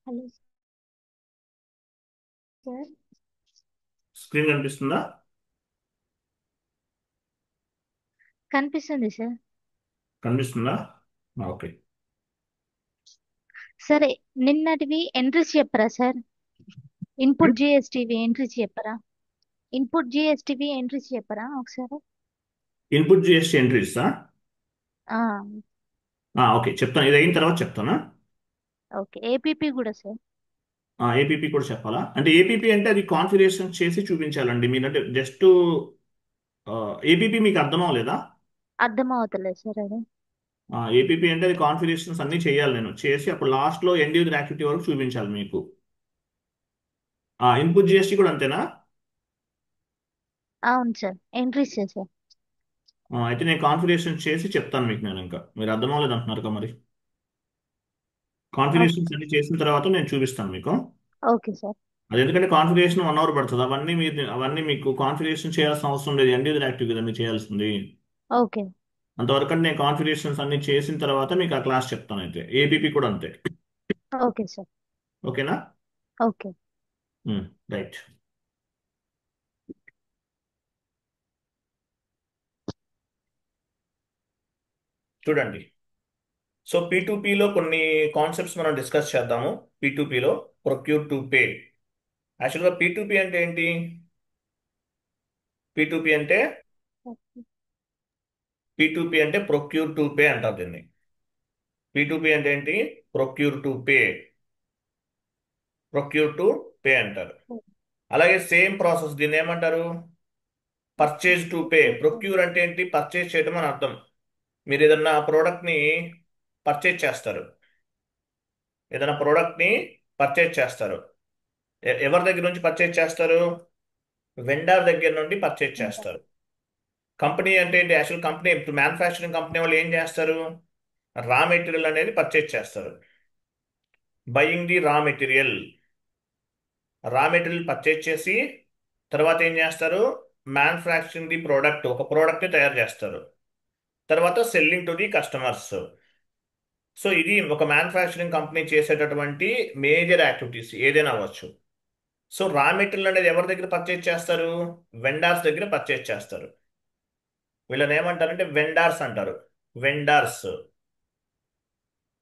Hello sir. Screen కనిపిస్తుందా? కనిపిస్తుంది sir. కనిపిస్తుందా? ఓకే. సరే, నిన్నటివి ఎంట్రీస్ చెప్పరా సార్? ఇన్పుట్ జిఎస్టివి ఎంట్రీస్ చెప్పరా? ఇన్పుట్ జిఎస్టివి ఎంట్రీస్ చెప్పరా ఒకసారి? ఇన్పుట్ జిఎస్టీ ఎంట్రీసా? ఆ, ఓకే, చెప్తాను. ఇది అయిన తర్వాత చెప్తానా? ఓకే. ఏపీపీ కూడా సార్. ఏపీపీ కూడా చెప్పాలా? అంటే ఏపీపీ అంటే అది కాన్ఫిగరేషన్ చేసి చూపించాలండి. మీరంటే జస్ట్ ఏపీపీ మీకు అర్థం అవ్వలేదా? అర్థం అవుతలేదు సార్ అది. ఏపీపీ అంటే అది కాన్ఫిగరేషన్స్ అన్ని చేయాలి, నేను చేసి అప్పుడు లాస్ట్లో ఎండ్ యూజర్ యాక్టివిటీ వరకు చూపించాలి మీకు. ఇన్పుట్ జిఎస్టీ కూడా అంతేనా? అవును సార్, ఎంట్రీస్ సార్. అయితే నేను కాన్ఫిగరేషన్ చేసి చెప్తాను మీకు. నేను ఇంకా మీరు అర్థం అవ్వలేదు అంటున్నారు కదా మరి. ఓకే కాన్ఫిగరేషన్స్ అన్ని చేసిన తర్వాత నేను చూపిస్తాను మీకు. Okay sir. అది ఎందుకంటే కాన్ఫిగరేషన్ 1 అవర్ పడుతుంది. అవన్నీ మీకు కాన్ఫిగరేషన్ చేయాల్సిన అవసరం లేదు. ఎండ్ యూజర్ యాక్టివ్ కదా మీరు చేయాల్సింది. ఓకే అంతవరకు నేను కాన్ఫిగరేషన్స్ అన్ని చేసిన తర్వాత మీకు ఆ క్లాస్ చెప్తాను. అయితే ఏపీపీ కూడా అంతే. Okay sir. ఓకేనా? ఓకే. రైట్. చూడండి. సో P2Pలో కొన్ని కాన్సెప్ట్స్ మనం డిస్కస్ చేద్దాము. P2Pలో ప్రొక్యూర్ టు పే. యాక్చువల్గా P2P అంటే ఏంటి? P2P అంటే P2P అంటే ప్రొక్యూర్ టు పే అంటారు దీన్ని. P2P అంటే ఏంటి? Procure to pay. Procure to pay అంటారు. అలాగే సేమ్ ప్రాసెస్ దీన్ని ఏమంటారు? Purchase to pay. ప్రొక్యూర్ అంటే ఏంటి? పర్చేజ్ చేయడం అని అర్థం. మీరు ఏదన్నా ప్రోడక్ట్ని పర్చేజ్ చేస్తారు. ఏదైనా ప్రోడక్ట్ని పర్చేజ్ చేస్తారు. ఎవరి దగ్గర నుంచి పర్చేజ్ చేస్తారు? వెండర్ దగ్గర నుండి పర్చేజ్ చేస్తారు. కంపెనీ అంటే ఏంటి? యాక్చువల్ కంపెనీ, ఇప్పుడు మ్యానుఫ్యాక్చరింగ్ కంపెనీ వాళ్ళు ఏం చేస్తారు? రా మెటీరియల్ అనేది పర్చేజ్ చేస్తారు. Buying the raw material. Raw material purchase చేసి తర్వాత ఏం చేస్తారు? మ్యానుఫ్యాక్చరింగ్ ది ప్రోడక్ట్, ఒక ప్రోడక్ట్ని తయారు చేస్తారు. తర్వాత selling to the customers. So ఇది ఒక మ్యానుఫ్యాక్చరింగ్ కంపెనీ చేసేటటువంటి మేజర్ యాక్టివిటీస్ ఏదైనా అవ్వచ్చు. సో రా మెటీరియల్ అనేది ఎవరి దగ్గర పర్చేజ్ చేస్తారు? వెండార్స్ దగ్గర పర్చేజ్ చేస్తారు. వీళ్ళని ఏమంటారంటే వెండార్స్ అంటారు. వెండార్స్.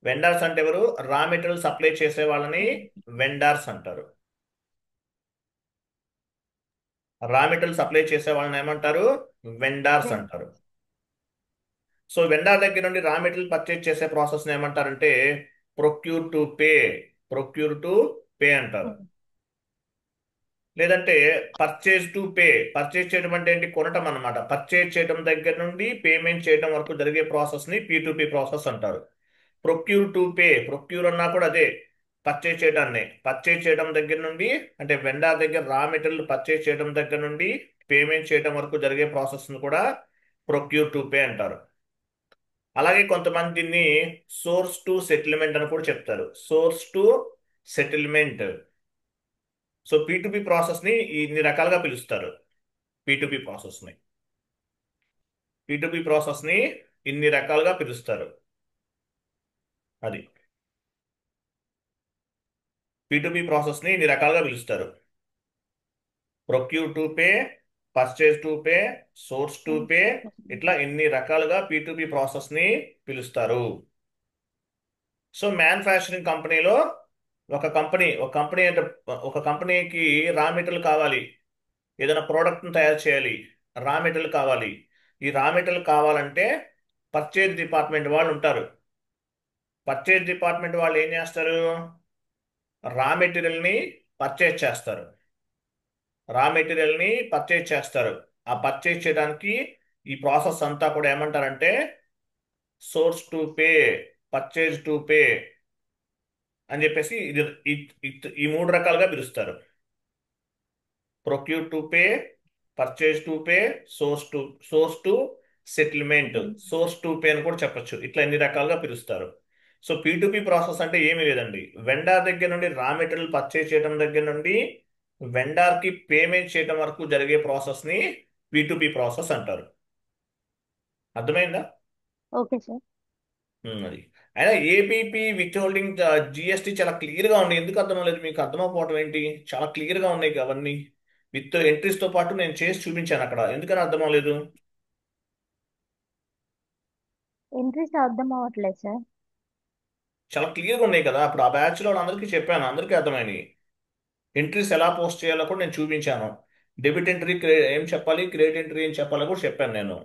వెండార్స్ అంటే ఎవరు? రా మెటీరియల్ సప్లై చేసే వాళ్ళని వెండార్స్ అంటారు. రా మెటీరియల్ సప్లై చేసే వాళ్ళని ఏమంటారు? వెండార్స్ అంటారు. సో వెండార్ దగ్గర నుండి రా మెటీరియల్ పర్చేజ్ చేసే ప్రాసెస్ ఏమంటారంటే procure to pay. Procure to pay అంటారు. లేదంటే పర్చేజ్ టు పే. పర్చేజ్ చేయడం అంటే ఏంటి? కొనటం అన్నమాట. పర్చేజ్ చేయడం దగ్గర నుండి పేమెంట్ చేయడం వరకు జరిగే ప్రాసెస్ ని P2P ప్రాసెస్ అంటారు. Procure to pay. ప్రొక్యూర్ అన్నా కూడా అదే, పర్చేజ్ చేయడాన్ని. పర్చేజ్ చేయడం దగ్గర నుండి అంటే వెండర్ దగ్గర రా మెటీరియల్ పర్చేజ్ చేయడం దగ్గర నుండి పేమెంట్ చేయడం వరకు జరిగే ప్రాసెస్ ని కూడా ప్రొక్యూర్ టు పే అంటారు. అలాగే కొంతమంది దీన్ని సోర్స్ టు సెటిల్మెంట్ అని కూడా చెప్తారు. Source to settlement. So P2P process ని ఇన్ని రకాలుగా పిలుస్తారు. P2P ప్రాసెస్ ని P2P ప్రాసెస్ ని ఇన్ని రకాలుగా పిలుస్తారు. అది P2P ప్రాసెస్ ని ఇన్ని రకాలుగా పిలుస్తారు. Procure to pay, purchase to pay, source to pay, ఇట్లా ఇన్ని రకాలుగా P2P ప్రాసెస్ ని పిలుస్తారు. సో మ్యానుఫ్యాక్చరింగ్ కంపెనీలో ఒక కంపెనీ అంటే ఒక కంపెనీకి రా మెటీరియల్ కావాలి. ఏదైనా ప్రోడక్ట్ని తయారు చేయాలి. రా మెటీరియల్ కావాలి. ఈ రా మెటీరియల్ కావాలంటే పర్చేజ్ డిపార్ట్మెంట్ వాళ్ళు ఉంటారు. పర్చేజ్ డిపార్ట్మెంట్ వాళ్ళు ఏం చేస్తారు? రా మెటీరియల్ని పర్చేజ్ చేస్తారు. రా మెటీరియల్ని పర్చేజ్ చేస్తారు. ఆ పర్చేజ్ చేయడానికి ఈ ప్రాసెస్ అంతా కూడా ఏమంటారంటే source to pay, purchase to pay అని చెప్పేసి ఈ మూడు రకాలుగా పిలుస్తారు. Procure to pay, purchase to pay, source to settlement. Source to pay అని కూడా చెప్పొచ్చు. ఇట్లా ఎన్ని రకాలుగా పిలుస్తారు. సో P2P ప్రాసెస్ అంటే ఏమీ లేదండి. వెండార్ దగ్గర నుండి రా మెటీరియల్ పర్చేజ్ చేయడం దగ్గర నుండి వెండార్ కి పేమెంట్ చేయడం వరకు జరిగే ప్రాసెస్ ని P2P ప్రాసెస్ అంటారు. అర్థమైందా? Okay sir. అది అయినా ఏపీపీ విత్ హోల్డింగ్ జిఎస్టీ చాలా క్లియర్ గా ఉన్నాయి. ఎందుకు అర్థం లేదు మీకు? అర్థమైపోవటం ఏంటి? చాలా క్లియర్ గా ఉన్నాయి అవన్నీ. విత్ ఎంట్రీస్ తో పాటు నేను చేసి చూపించాను అక్కడ. ఎందుకని అర్థం అవ్వలేదు? ఎంట్రీస్ అర్థం అవ్వట్లేదు సార్. చాలా క్లియర్ గా ఉన్నాయి కదా. అప్పుడు ఆ బ్యాచ్ లో అందరికీ చెప్పాను, అందరికీ అర్థమైనాయి. ఎంట్రీస్ ఎలా పోస్ట్ చేయాలో కూడా నేను చూపించాను. డెబిట్ ఎంట్రీ ఏం చెప్పాలి, క్రెడిట్ ఎంట్రీ ఏం చెప్పాలో కూడా చెప్పాను నేను.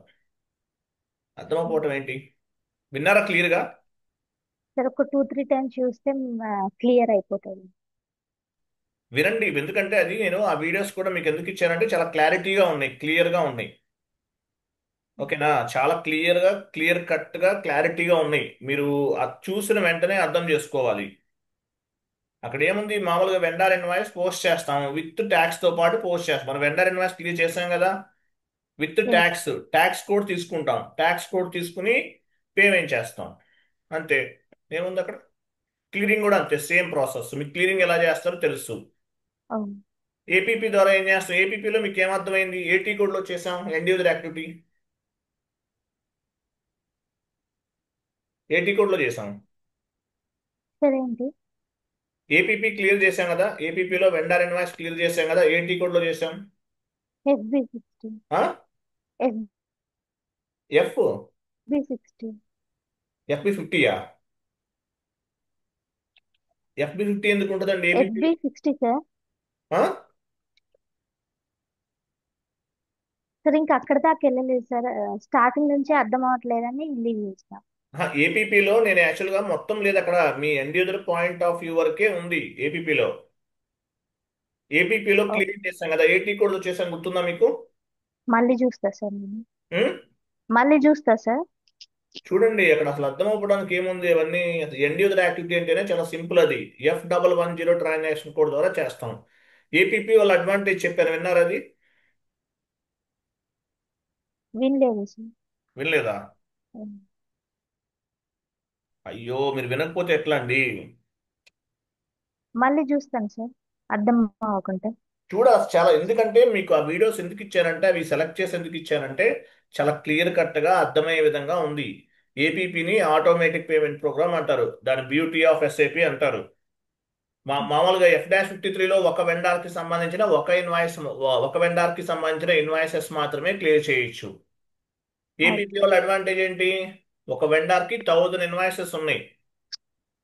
అర్థమైపోవటం ఏంటి? విన్నారా క్లియర్ గా? సార్ ఒక 2-3 టైమ్స్ చూస్తే క్లియర్ అయిపోతుంది. వినండి, ఎందుకంటే అది నేను ఆ వీడియోస్ కూడా మీకు ఎందుకు ఇచ్చానంటే చాలా క్లారిటీగా ఉన్నాయి, క్లియర్ గా ఉన్నాయి. ఓకేనా? చాలా క్లియర్ గా, క్లియర్ కట్ గా, క్లారిటీగా ఉన్నాయి. మీరు అది చూసిన వెంటనే అర్థం చేసుకోవాలి. అక్కడ ఏముంది, మామూలుగా వెండర్ ఇన్వాయిస్ పోస్ట్ చేస్తాం, విత్ ట్యాక్స్ తో పాటు పోస్ట్ చేస్తాం. మనం వెండర్ ఇన్వాయిస్ క్లియర్ చేసాం కదా, విత్ ఎస్. ట్యాక్స్. ట్యాక్స్ కోడ్ తీసుకుంటాం, ట్యాక్స్ కోడ్ తీసుకుని పేమెంట్ చేస్తాం. అంతే. ఏముంది అక్కడ? క్లియరింగ్ కూడా అంతే, సేమ్ ప్రాసెస్. మీకు క్లియరింగ్ ఎలా చేస్తారో తెలుసు. అవును. ఏపీపీ ద్వారా ఏం చేస్తాం? ఏపీపీలో మీకు ఏమర్థమైంది? ఏటీ కోడ్లో చేసాం, ఎండ్ యూజర్ యాక్టివిటీ ఏటీ కోడ్లో చేసాం. సరే ఏంటి? ఏపీపీ క్లియర్ చేసాం కదా, ఏపీపీలో వెండర్ ఇన్వాయిస్ క్లియర్ చేసాం కదా, ఏటీ కోడ్లో చేసాం. FB60. F FB60. FB50యా? FB50 ఎందుకు ఉంటుందండి ఏపీపీలో? FB60 sir. సార్ ఇంకా అక్కడ దాకా వెళ్ళలేదు సార్. స్టార్టింగ్ నుంచి అర్థం అవ్వట్లేదని లీవ్ చేసిన. ఏపీపీలో నేను యాక్చువల్గా మొత్తం లేదు అక్కడ, మీ end user point of view వరకే ఉంది ఏపీపీలో. ఏపీపీలో ఓ, క్లియర్ చేసాం కదా, ఏటీ కోడ్లో చేసాం, గుర్తుందా మీకు? మళ్ళీ చూస్తా సార్ నేను. ఉం? మళ్ళీ చూస్తా సార్. చూడండి అక్కడ అసలు అర్థం అవ్వడానికి ఏముంది. అవన్నీ ఎండ్ యూజర్ యాక్టివిటీ అంటేనే చాలా సింపుల్. అది F110 ట్రాన్సాక్షన్ కోడ్ ద్వారా చేస్తాం. ఏపీపీ వాళ్ళ అడ్వాంటేజ్ చెప్పారు, విన్నారు అది? వినలేదు సార్. వినలేదా? అయ్యో, మీరు వినకపోతే ఎట్లా అండి? మళ్ళీ చూస్తాను సార్, అర్థం అవ్వకుంటే. చాలా, ఎందుకంటే మీకు ఆ వీడియోస్ ఎందుకు ఇచ్చారంటే, అవి సెలెక్ట్ చేసి ఎందుకు ఇచ్చారంటే చాలా క్లియర్ కట్ గా అర్థమయ్యే విధంగా ఉంది. ఏపీపీని ఆటోమేటిక్ పేమెంట్ ప్రోగ్రామ్ అంటారు, దాని బ్యూటీ ఆఫ్ ఎస్ఏపి అంటారు. మామూలుగా F-53లో ఒక వెండార్ కి సంబంధించిన ఒక ఇన్వాయిస్, ఒక వెండార్ కి సంబంధించిన ఇన్వాయిసెస్ మాత్రమే క్లియర్ చేయొచ్చు. APP okay. వాళ్ళ అడ్వాంటేజ్ ఏంటి? ఒక వెండార్ కి 1000 ఇన్వాయిసెస్ ఉన్నాయి.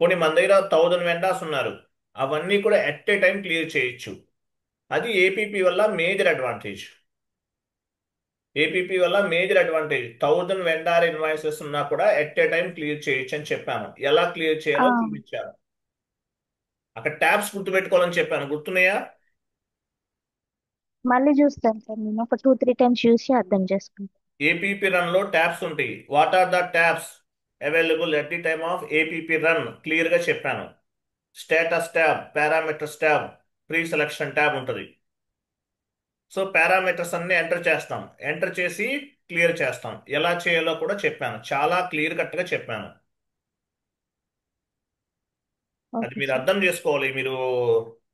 కొన్ని మన దగ్గర 1000 వెండార్స్ ఉన్నారు, అవన్నీ కూడా ఎట్ ఏ టైం క్లియర్ చేయొచ్చు. అది ఏపీపీ వల్ల మేజర్ అడ్వాంటేజ్. ఏపీపీ వల్ల మేజర్ అడ్వాంటేజ్ 1000 వెండార్ ఇన్వాయిసెస్ ఉన్నా కూడా ఎట్ ఏ టైం క్లియర్ చేయొచ్చు అని చెప్పాను. ఎలా క్లియర్ ఆ, చేయాలో చూపించాను. అక్కడ ట్యాబ్స్ గుర్తుపెట్టుకోవాలని చెప్పాను, గుర్తున్నాయా? మళ్ళీ చూస్తాను సార్, నేను ఒక 2-3 టైమ్స్ చూసి అర్థం చేసుకుంటాను. ఏపీపీ రన్ లో ట్యాబ్స్ ఉంటాయి. What are the tabs available at the time of APP run? Clear గా చెప్పాను. Status tab, parameters tab, pre selection tab ఉంటుంది. సో పారామీటర్స్ అన్ని ఎంటర్ చేస్తాం, ఎంటర్ చేసి క్లియర్ చేస్తాం. ఎలా చేయాలో కూడా చెప్పాను, చాలా క్లియర్ కట్ గా చెప్పాను. అది ఓకే మీరు సార్. అర్థం చేసుకోవాలి. మీరు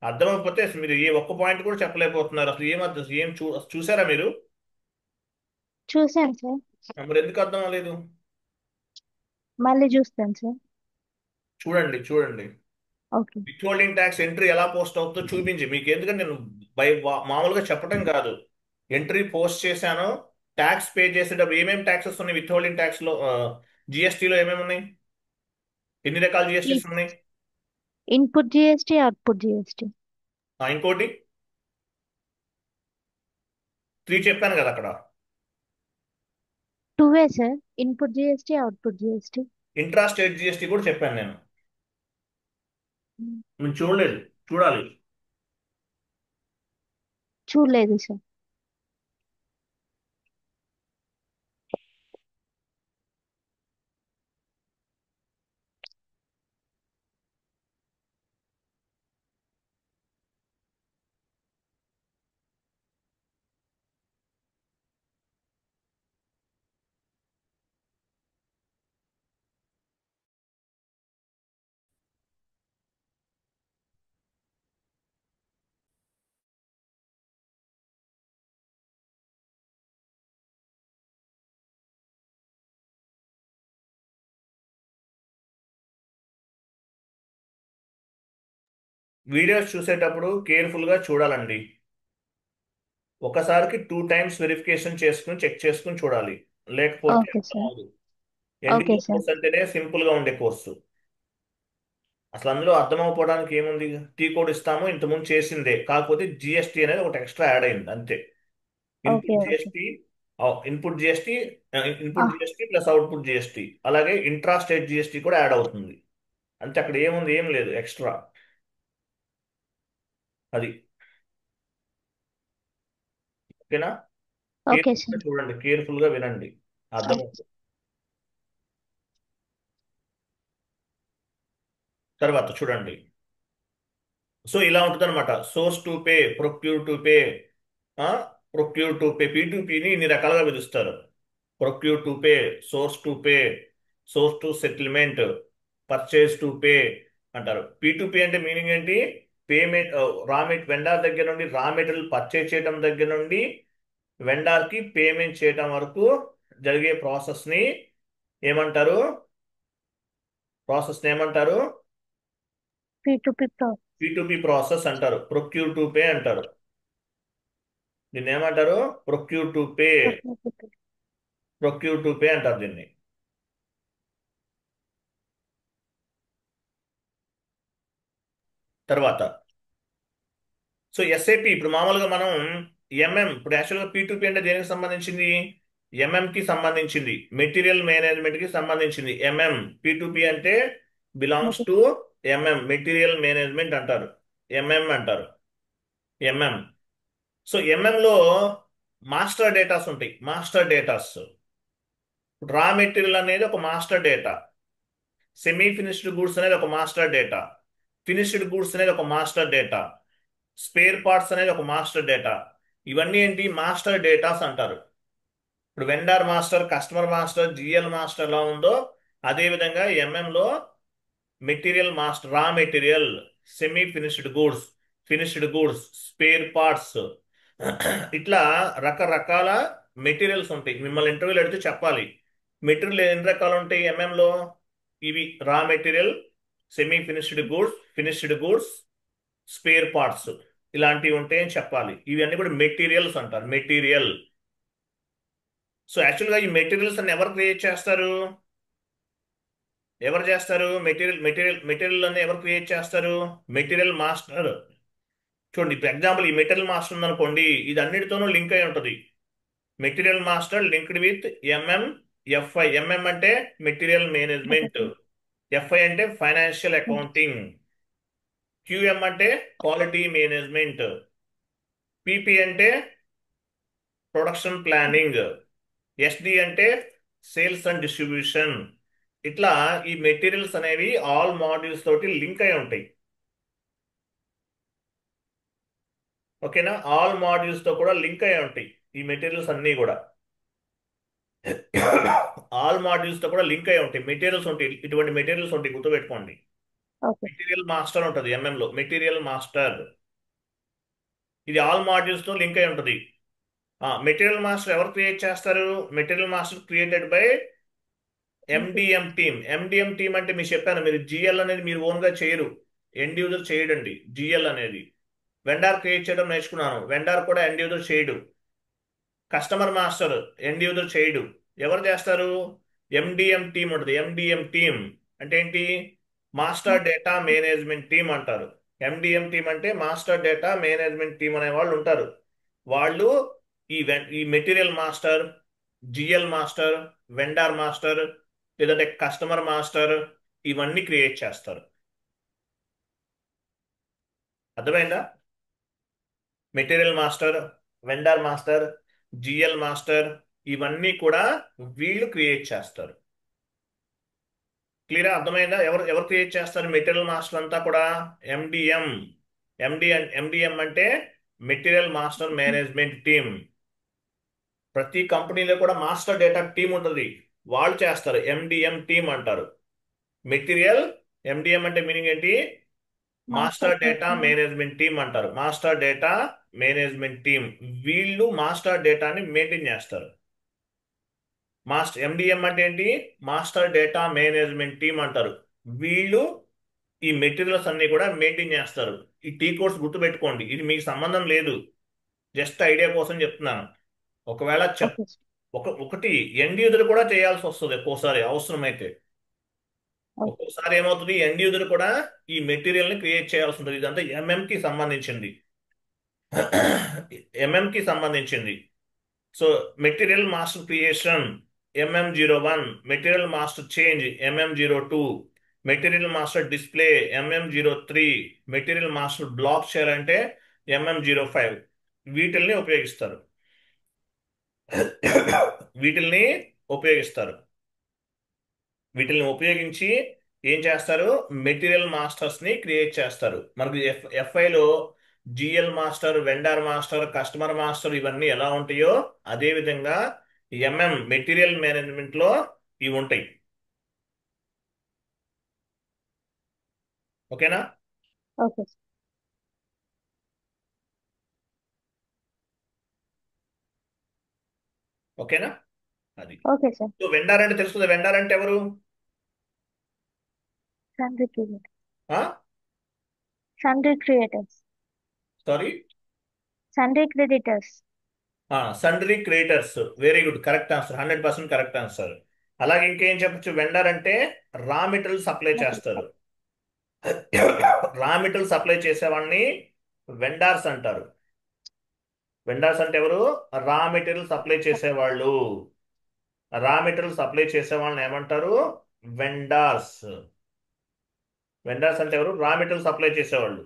అర్థమైపోతే అసలు మీరు ఏ ఒక్క పాయింట్ కూడా చెప్పలేకపోతున్నారు. అసలు ఏం అర్థం, ఏం చూసారా మీరు? చూశాను సార్. మరి ఎందుకు అర్థం అవ్వలేదు? మళ్ళీ చూస్తాను సార్. చూడండి, చూడండి. Okay. With holding tax entry ఎలా పోస్ట్ అవుతుందో చూపించి మీకు, ఎందుకంటే నేను మామూలుగా చెప్పడం కాదు. ఎంట్రీ పోస్ట్ చేశాను. ట్యాక్స్ పే చేసేటప్పుడు ఏమేమి ట్యాక్సెస్ ఉన్నాయి విత్ హోల్డింగ్ ట్యాక్స్ లో, జిఎస్టీలో ఏమేమి ఉన్నాయి? ఎన్ని రకాల జిఎస్టీస్ ఉన్నాయి? Input GST, output GST. ఇంకోటి 3 చెప్పాను కదా అక్కడ. Two way sir. Input GST, output GST. Intra state GST కూడా చెప్పాను నేను. మీరు చూడలేదు, చూడాలి. చూడలేదు సార్. వీడియోస్ చూసేటప్పుడు కేర్ఫుల్గా చూడాలండి. ఒకసారికి 2 టైమ్స్ వెరిఫికేషన్ చేసుకుని చెక్ చేసుకుని చూడాలి, లేకపోతే ఓకే అర్థం సార్. అవ్వదు. Okay NDA sir. కోర్స్ అంటేనే సింపుల్గా ఉండే కోర్సు. అసలు అందులో అర్థం అవ్వడానికి ఏముంది? టీ కోడ్ ఇస్తాము, ఇంతకుముందు చేసిందే, కాకపోతే జిఎస్టీ అనేది ఒకటి ఎక్స్ట్రా యాడ్ అయింది అంతే. Okay. Input okay. GST, input GST, ఆ, input GST plus output GST, అలాగే ఇంట్రా స్టేట్ జిఎస్టీ కూడా యాడ్ అవుతుంది. అంతే, అక్కడ ఏముంది? ఏం లేదు ఎక్స్ట్రా. అది ఓకేనా? ఓకే కేర్ఫుల్గా సార్. చూడండి, కేర్ఫుల్గా వినండి, అర్థమవుతుంది. తర్వాత చూడండి. సో ఇలా ఉంటుంది అనమాట. Source to pay, procure to pay, procure to pay, P2Pని ఇన్ని రకాలుగా పిలుస్తారు. Procure to pay, source to pay, source to settlement, purchase to pay అంటారు. P2P అంటే మీనింగ్ ఏంటి? పేమెంట్, వెండార్ దగ్గర నుండి రా మెటీరియల్ పర్చేస్ చేయడం దగ్గర నుండి వెండార్కి పేమెంట్ చేయడం వరకు జరిగే ప్రాసెస్ని ఏమంటారు? ప్రాసెస్ని ఏమంటారు? P2P pro. P2P ప్రాసెస్ అంటారు, ప్రొక్యూర్ టు పే అంటారు. దీన్ని ఏమంటారు? Procure to pay. Procure to pay అంటారు దీన్ని. తర్వాత సో ఎస్ఏపి ఇప్పుడు మామూలుగా మనం ఇప్పుడు యాక్చువల్గా P2P అంటే దేనికి సంబంధించింది? కి సంబంధించింది, మెటీరియల్ మేనేజ్మెంట్ కి సంబంధించింది. P2P అంటే బిలాంగ్స్ టు మెటీరియల్ మేనేజ్మెంట్ అంటారు, అంటారు. ఎంఎం. సో లో మాస్టర్ డేటాస్ ఉంటాయి. మాస్టర్ డేటాస్, రా మెటీరియల్ అనేది ఒక master data, semi finished goods అనేది ఒక మాస్టర్ డేటా, ఫినిష్డ్ గూడ్స్ అనేది ఒక మాస్టర్ డేటా, స్పేర్ పార్ట్స్ అనేది ఒక మాస్టర్ డేటా. ఇవన్నీ ఏంటి? మాస్టర్ డేటాస్ అంటారు. ఇప్పుడు vendor master, customer master, GL master ఎలా ఉందో అదే విధంగా లో మెటీరియల్ మాస్టర్, రా material, semi finished goods, spare parts, ఇట్లా రకరకాల మెటీరియల్స్ ఉంటాయి. మిమ్మల్ని ఇంటర్వ్యూలో అడిగితే చెప్పాలి మెటీరియల్ ఎన్ని రకాలు ఉంటాయి లో. ఇవి రా material, semi finished goods, spare parts, ఇలాంటివి ఉంటాయని చెప్పాలి. ఇవన్నీ కూడా మెటీరియల్స్ అంటారు, మెటీరియల్. సో యాక్చువల్గా ఈ మెటీరియల్స్ అన్ని ఎవరు క్రియేట్ చేస్తారు? ఎవరు చేస్తారు? మెటీరియల్ అన్ని ఎవరు క్రియేట్ చేస్తారు? Material master. చూడండి, ఇప్పుడు ఎగ్జాంపుల్ ఈ మెటీరియల్ మాస్టర్ ఉందనుకోండి, ఇది అన్నిటితోనూ లింక్ అయి ఉంటుంది. Material master linked with FI. అంటే మెటీరియల్ మేనేజ్మెంట్, ఎఫ్ఐ అంటే ఫైనాన్షియల్ అకౌంటింగ్, క్యూఎం అంటే క్వాలిటీ మేనేజ్మెంట్, పిపి అంటే ప్రొడక్షన్ ప్లానింగ్, ఎస్డి అంటే సేల్స్ అండ్ డిస్ట్రిబ్యూషన్. ఇట్లా ఈ మెటీరియల్స్ అనేవి ఆల్ మాడ్యూల్స్ తోటి లింక్ అయి ఉంటాయి. ఓకేనా? ఆల్ మాడ్యూల్స్ తో కూడా లింక్ అయి ఉంటాయి ఈ మెటీరియల్స్ అన్నీ కూడా. ఆల్ మాడ్యూల్స్ తో కూడా లింక్ అయి ఉంటాయి, మెటీరియల్స్ ఉంటాయి, ఇటువంటి మెటీరియల్స్ ఉంటాయి, గుర్తుపెట్టుకోండి. ఓకే. మెటీరియల్ మాస్టర్ ఉంటుంది లో, మెటీరియల్ మాస్టర్. ఇది ఆల్ మాడ్యూల్స్ తో లింక్ అయి ఉంటుంది. మెటీరియల్ మాస్టర్ ఎవరు క్రియేట్ చేస్తారు? Material master created by MDM team. MDM team అంటే మీకు చెప్పాను, మీరు జిఎల్ అనేది మీరు ఓన్ గా చేయరు, ఎండ్ యూజర్ చేయడండి జిఎల్ అనేది. వెండార్ క్రియేట్ చేయడం నేర్చుకున్నాను, వెండార్ కూడా ఎండ్ యూజర్ చేయడు. కస్టమర్ మాస్టర్ ఎండ్ యూజర్ చేయడు. ఎవరు చేస్తారు? ఎండిఎం టీమ్ ఉంటుంది. ఎండిఎం టీమ్ అంటే ఏంటి? మాస్టర్ డేటా మేనేజ్మెంట్ టీమ్ అంటారు. ఎండిఎం టీమ్ అంటే మాస్టర్ డేటా మేనేజ్మెంట్ టీమ్ అనే వాళ్ళు ఉంటారు. వాళ్ళు ఈ material master, GL master, vendor master, లేదంటే కస్టమర్ మాస్టర్, ఇవన్నీ క్రియేట్ చేస్తారు. అర్థమైందా? Material master, vendor master, GL master, ఇవన్నీ కూడా వీళ్ళు క్రియేట్ చేస్తారు. క్లియర్ అర్థమైందా? ఎవరు ఎవరు క్రియేట్ చేస్తారు? మెటీరియల్ మాస్టర్ అంతా కూడా ఎండిఎం. ఎండిఎం అంటే మెటీరియల్ మాస్టర్ మేనేజ్మెంట్ టీమ్. ప్రతి కంపెనీలో కూడా మాస్టర్ డేటా టీం ఉంటుంది, వాళ్ళు చేస్తారు, ఎండిఎం టీమ్ అంటారు. మెటీరియల్, ఎండిఎం అంటే మీనింగ్ ఏంటి? Master master data data. Management team అంటారు. మాస్టర్ డేటా మేనేజ్మెంట్ టీమ్, వీళ్ళు మాస్టర్ డేటాని మెయింటైన్ చేస్తారు. ఎండిఎం అంటే ఏంటి? మాస్టర్ డేటా మేనేజ్మెంట్ టీమ్ అంటారు. వీళ్ళు ఈ మెటీరియల్స్ అన్ని కూడా మెయింటైన్ చేస్తారు. ఈ టీ కోడ్స్ గుర్తుపెట్టుకోండి, ఇది మీకు సంబంధం లేదు, జస్ట్ ఐడియా కోసం చెప్తున్నాను. ఒకవేళ ఓకే సార్. ఒకటి ఎండ్ యూజర్ కూడా చేయాల్సి వస్తుంది ఒక్కోసారి అవసరమైతే. ఓకే. ఒక్కోసారి ఏమవుతుంది, ఎండ్ యూజర్ కూడా ఈ మెటీరియల్ ని క్రియేట్ చేయాల్సి ఉంటుంది. ఇదంతా కి సంబంధించింది. కి సంబంధించింది. So material master creation MM01, material master change MM02, material master display MM03, material master block చేయాలంటే MM05. వీటిల్ని ఉపయోగిస్తారు. వీటిల్ని ఉపయోగిస్తారు. వీటిల్ని ఉపయోగించి ఏం చేస్తారు, మెటీరియల్ మాస్టర్స్ ని క్రియేట్ చేస్తారు. మనకు FIలో GL master, vendor master, customer master ఇవన్నీ ఎలా ఉంటాయో అదే విధంగా మెటీరియల్ మేనేజ్మెంట్ లో ఇవి ఉంటాయి. ఓకేనా? Okay sir. ఓకేనా? అది. Okay sir. సో వెండర్ అంటే తెలుస్తుంది. వెండర్ అంటే ఎవరు? Sundry creators. Sundry creators. Sorry, sundry creditors. Sundry creators. Very good, correct answer, 100% correct answer. అలాగే ఇంకేం చెప్పొచ్చు, వెండర్ అంటే రా మెటీరియల్ సప్లై చేస్తారు. రా మెటీరియల్ సప్లై చేసే వాళ్ళని వెండార్స్ అంటారు. వెండార్స్ అంటే ఎవరు? రా మెటీరియల్ సప్లై చేసేవాళ్ళు. రా మెటీరియల్ సప్లై చేసే వాళ్ళని ఏమంటారు? వెండార్స్. వెండార్స్ అంటే ఎవరు? రా మెటీరియల్ సప్లై చేసేవాళ్ళు.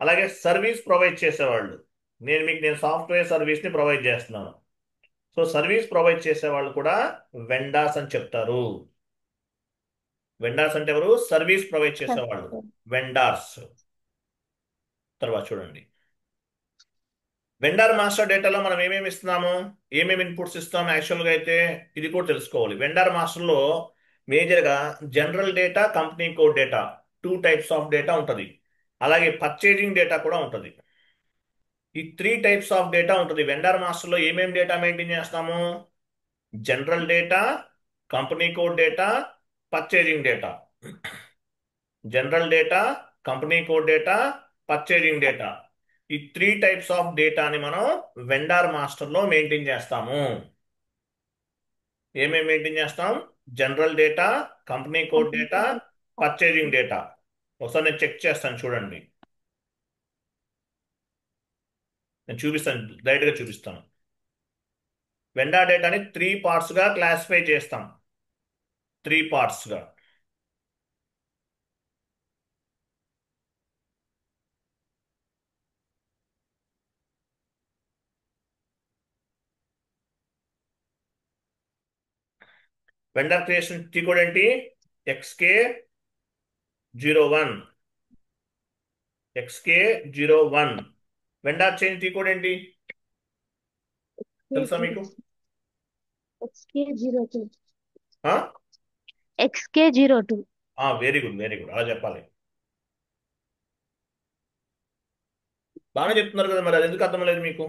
అలాగే సర్వీస్ ప్రొవైడ్ చేసేవాళ్ళు. నేను సాఫ్ట్వేర్ సర్వీస్ ని ప్రొవైడ్ చేస్తున్నాను. సో సర్వీస్ ప్రొవైడ్ చేసే వాళ్ళు కూడా వెండార్స్ అని చెప్తారు. వెండార్స్ అంటే ఎవరు? సర్వీస్ ప్రొవైడ్ చేసేవాళ్ళు, వెండార్స్. తర్వాత చూడండి, వెండర్ మాస్టర్ డేటాలో మనం ఏమేమి ఇస్తున్నాము, ఏమేమి ఇన్పుట్స్ ఇస్తాము యాక్చువల్గా అయితే ఇది కూడా తెలుసుకోవాలి. వెండర్ మాస్టర్లో మేజర్గా general data, company code data, 2 types of data ఉంటుంది. అలాగే పర్చేజింగ్ డేటా కూడా ఉంటుంది. ఈ 3 టైప్స్ ఆఫ్ డేటా ఉంటుంది. వెండర్ మాస్టర్లో ఏమేమి డేటా మెయింటైన్ చేస్తాము? General data, company code data, purchasing data. General data, company code data, purchasing data. ఈ 3 టైప్స్ ఆఫ్ డేటాని మనం వెండార్ మాస్టర్లో మెయింటైన్ చేస్తాము. ఏమేమి మెయింటైన్ చేస్తాం? General data, company code data, purchasing data. ఒకసారి నేను చెక్ చేస్తాను, చూడండి. నేను చూపిస్తాను, డైరెక్ట్గా చూపిస్తాను. వెండార్ డేటాని 3 పార్ట్స్గా క్లాసిఫై చేస్తాం. 3 పార్ట్స్గా. వెండర్ క్రియేషన్ టీ కోడ్ ఏంటి? XK01. XK01. Vendor change T code ఏంటి తెలుసా మీకు? XK02. ఆ XK02. Very good, very good, అలా చెప్పాలి. బాగానే చెప్తున్నారు కదా, మరి అది ఎందుకు అర్థం లేదు మీకు?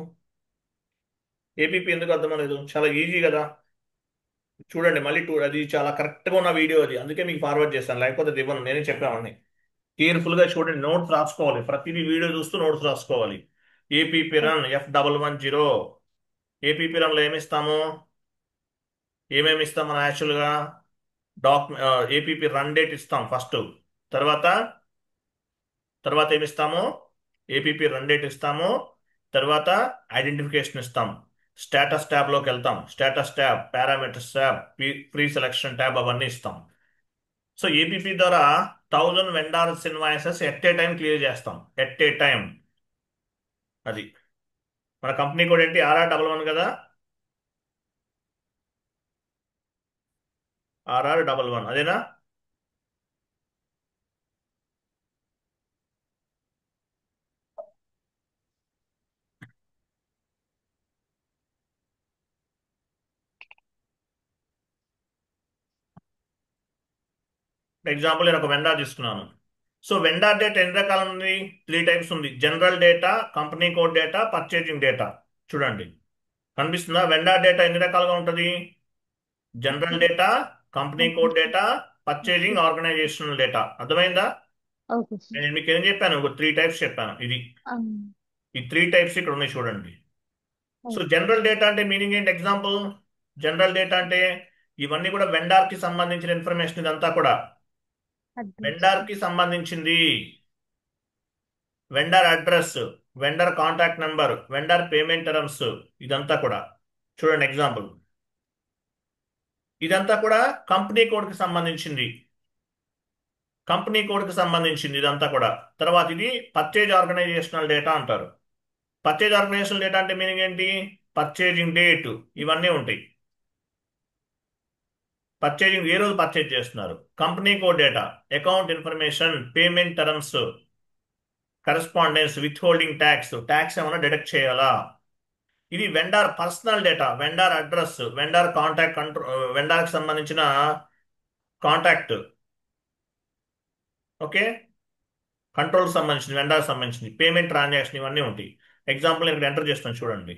APP ఎందుకు అర్థం లేదు? చాలా ఈజీ కదా. చూడండి మళ్ళీ అది చాలా కరెక్ట్గా ఉన్న వీడియో అది, అందుకే మీకు ఫార్వర్డ్ చేస్తాను, లేకపోతే అది ఇవ్వను, నేనే చెప్పామని. కేర్ఫుల్గా చూడండి, నోట్స్ రాసుకోవాలి, ప్రతిదీ వీడియో చూస్తూ నోట్స్ రాసుకోవాలి. APP run F110. APP రన్లో ఏమేమి ఇస్తాం మనం యాక్చువల్గా? APP రన్ డేట్ ఇస్తాం ఫస్ట్. తర్వాత తర్వాత ఏమిస్తాము? APP రన్ డేట్ ఇస్తాము. తర్వాత ఐడెంటిఫికేషన్ ఇస్తాం. స్టేటస్ ట్యాబ్లోకి వెళ్తాం. Status tab, parameters tab, pre selection tab అవన్నీ ఇస్తాం. సో APP ద్వారా 1000 vendors invoices at a time clear చేస్తాం. At a time. అది మన కంపెనీ కోడ్ ఏంటి? RR11 కదా. RR11 అదేనా? ఎగ్జాంపుల్ నేను ఒక వెండార్ తీసుకున్నాను. సో వెండార్ డేటా ఎన్ని రకాలు ఉంది? 3 టైప్స్ ఉంది. General data, company code data, purchasing data. చూడండి, కనిపిస్తుందా? వెండార్ డేటా ఎన్ని రకాలుగా ఉంటుంది? General data, company code data, purchasing, organisational data. అర్థమైందా? Okay sir. నేను మీకు ఏం చెప్పాను, ఒక 3 టైప్స్ చెప్పాను. ఇది ఈ 3 టైప్స్ ఇక్కడ ఉన్నాయి చూడండి. So okay. జనరల్ డేటా అంటే మీనింగ్ ఏంటి? ఎగ్జాంపుల్, జనరల్ డేటా అంటే ఇవన్నీ కూడా వెండార్ కి సంబంధించిన ఇన్ఫర్మేషన్. ఇదంతా కూడా అడ్రస్. వెండార్ కి సంబంధించింది. Vendor address, vendor contact number, vendor payment terms, ఇదంతా కూడా చూడండి. ఎగ్జాంపుల్, ఇదంతా కూడా కంపెనీ కోడ్ కి సంబంధించింది. కంపెనీ కోడ్ కి సంబంధించింది ఇదంతా కూడా. తర్వాత ఇది పర్చేజ్ ఆర్గనైజేషనల్ డేటా అంటారు. పర్చేజ్ ఆర్గనైజేషనల్ డేటా అంటే మీనింగ్ ఏంటి? పర్చేజింగ్ డేట్ ఇవన్నీ ఉంటాయి. పర్చేజింగ్ ఏ రోజు పర్చేజ్ చేస్తున్నారు. Company code data, account information, payment terms, correspondence, with holding tax, tax ఏమైనా డిడక్ట్ చేయాలా. ఇది vendor personal data, vendor address, vendor contact control, vendor కి సంబంధించిన కాంటాక్ట్. ఓకే, కంట్రోల్ సంబంధించింది, వెండార్ సంబంధించింది, పేమెంట్ ట్రాన్సాక్షన్ ఇవన్నీ ఉంటాయి. ఎగ్జాంపుల్ నేను ఇక్కడ ఎంటర్ చేస్తాను చూడండి.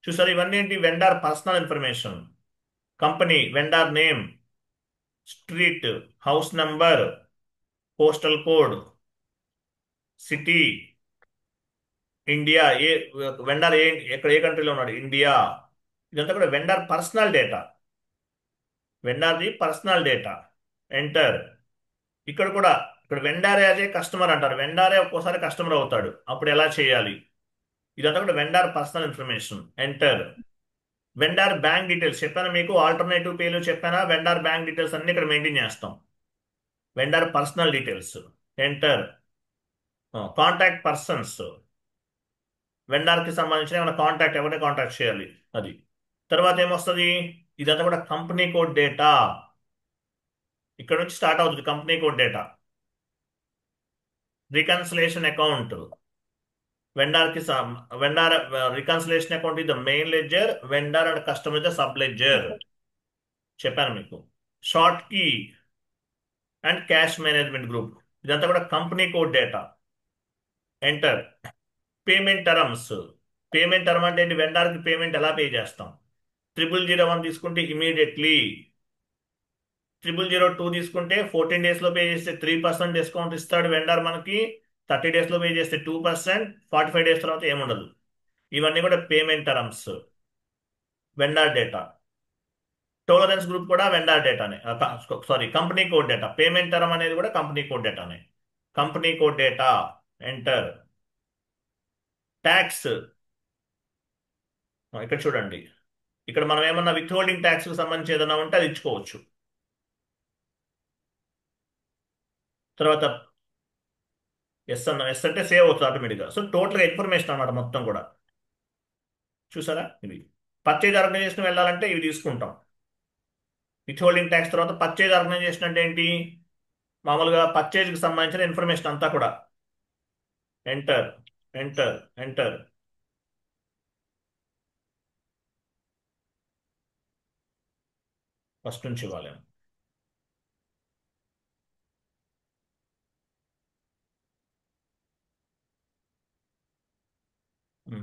చూసారు, ఇవన్నీ ఏంటి? Vendor personal information. Company, vendor name, street, house number, postal code, city, India, ఏ వెండార్, ఎక్కడ ఏ కంట్రీలో ఉన్నాడు, ఇండియా. ఇదంతా కూడా వెండార్ పర్సనల్ డేటా. వెండార్ది పర్సనల్ డేటా. ఎంటర్. ఇక్కడ కూడా, ఇక్కడ వెండారే అదే కస్టమర్ అంటారు. వెండారే ఒక్కోసారి కస్టమర్ అవుతాడు, అప్పుడు ఎలా చేయాలి? ఇదంతా కూడా vendor personal information. Enter. Vendor bank details చెప్పాను మీకు, ఆల్టర్నేటివ్ పేలు చెప్పానా? వెండార్ బ్యాంక్ డీటెయిల్స్ అన్ని ఇక్కడ మెయింటైన్ చేస్తాం. Vendor personal details. Enter. Contact persons, vendor కి సంబంధించిన ఏమైనా కాంటాక్ట్, ఎవరిని కాంటాక్ట్ చేయాలి అది. తర్వాత ఏమొస్తుంది? ఇదంతా కూడా కంపెనీ కోడ్ డేటా. ఇక్కడ నుంచి స్టార్ట్ అవుతుంది company code data. Reconciliation account, vendor కి వెండార్ రికన్సిలేషన్ అకౌంట్ ఇది main ledger, vendor and customer is the sub ledger. చెప్పాను మీకు. Short key and cash management group, ఇదంతా కూడా company code data. Enter. Payment terms. Payment term అంటే ఏంటి? Vendor కి payment ఎలా పే చేస్తాం. 0001 తీసుకుంటే ఇమీడియట్లీ. 0002 తీసుకుంటే 14 డేస్ లో పే చేస్తే 3% డిస్కౌంట్ ఇస్తాడు వెండర్ మనకి. 30 డేస్ లో పే చేస్తే 2%, 45 డేస్ తర్వాత ఏముండదు. ఇవన్నీ కూడా payment terms, vendor data. Tolerance group కూడా వెండర్ డేటానే. Sorry, company code data. Payment term అనేది కూడా కంపెనీ కోడ్ డేటానే. Company code data. Enter. Tax. ఇక్కడ చూడండి, ఇక్కడ మనం ఏమన్నా విత్ హోల్డింగ్ ట్యాక్స్ కి సంబంధించి ఏదైనా ఉంటే అది ఇచ్చుకోవచ్చు. తర్వాత ఎస్ అంటే సేవ్ అవుతుంది ఆటోమేటిక్గా. సో టోటల్గా ఇన్ఫర్మేషన్ అన్నమాట మొత్తం కూడా. చూసారా, ఇవి పర్చేజ్ ఆర్గనైజేషన్ వెళ్ళాలంటే ఇవి తీసుకుంటాం. విత్ హోల్డింగ్ ట్యాక్స్ తర్వాత పర్చేజ్ ఆర్గనైజేషన్ అంటే ఏంటి? మామూలుగా పర్చేజ్కి సంబంధించిన ఇన్ఫర్మేషన్ అంతా కూడా. ఎంటర్. ఎంటర్. ఎంటర్. ఫస్ట్ నుంచి ఇవ్వాలి.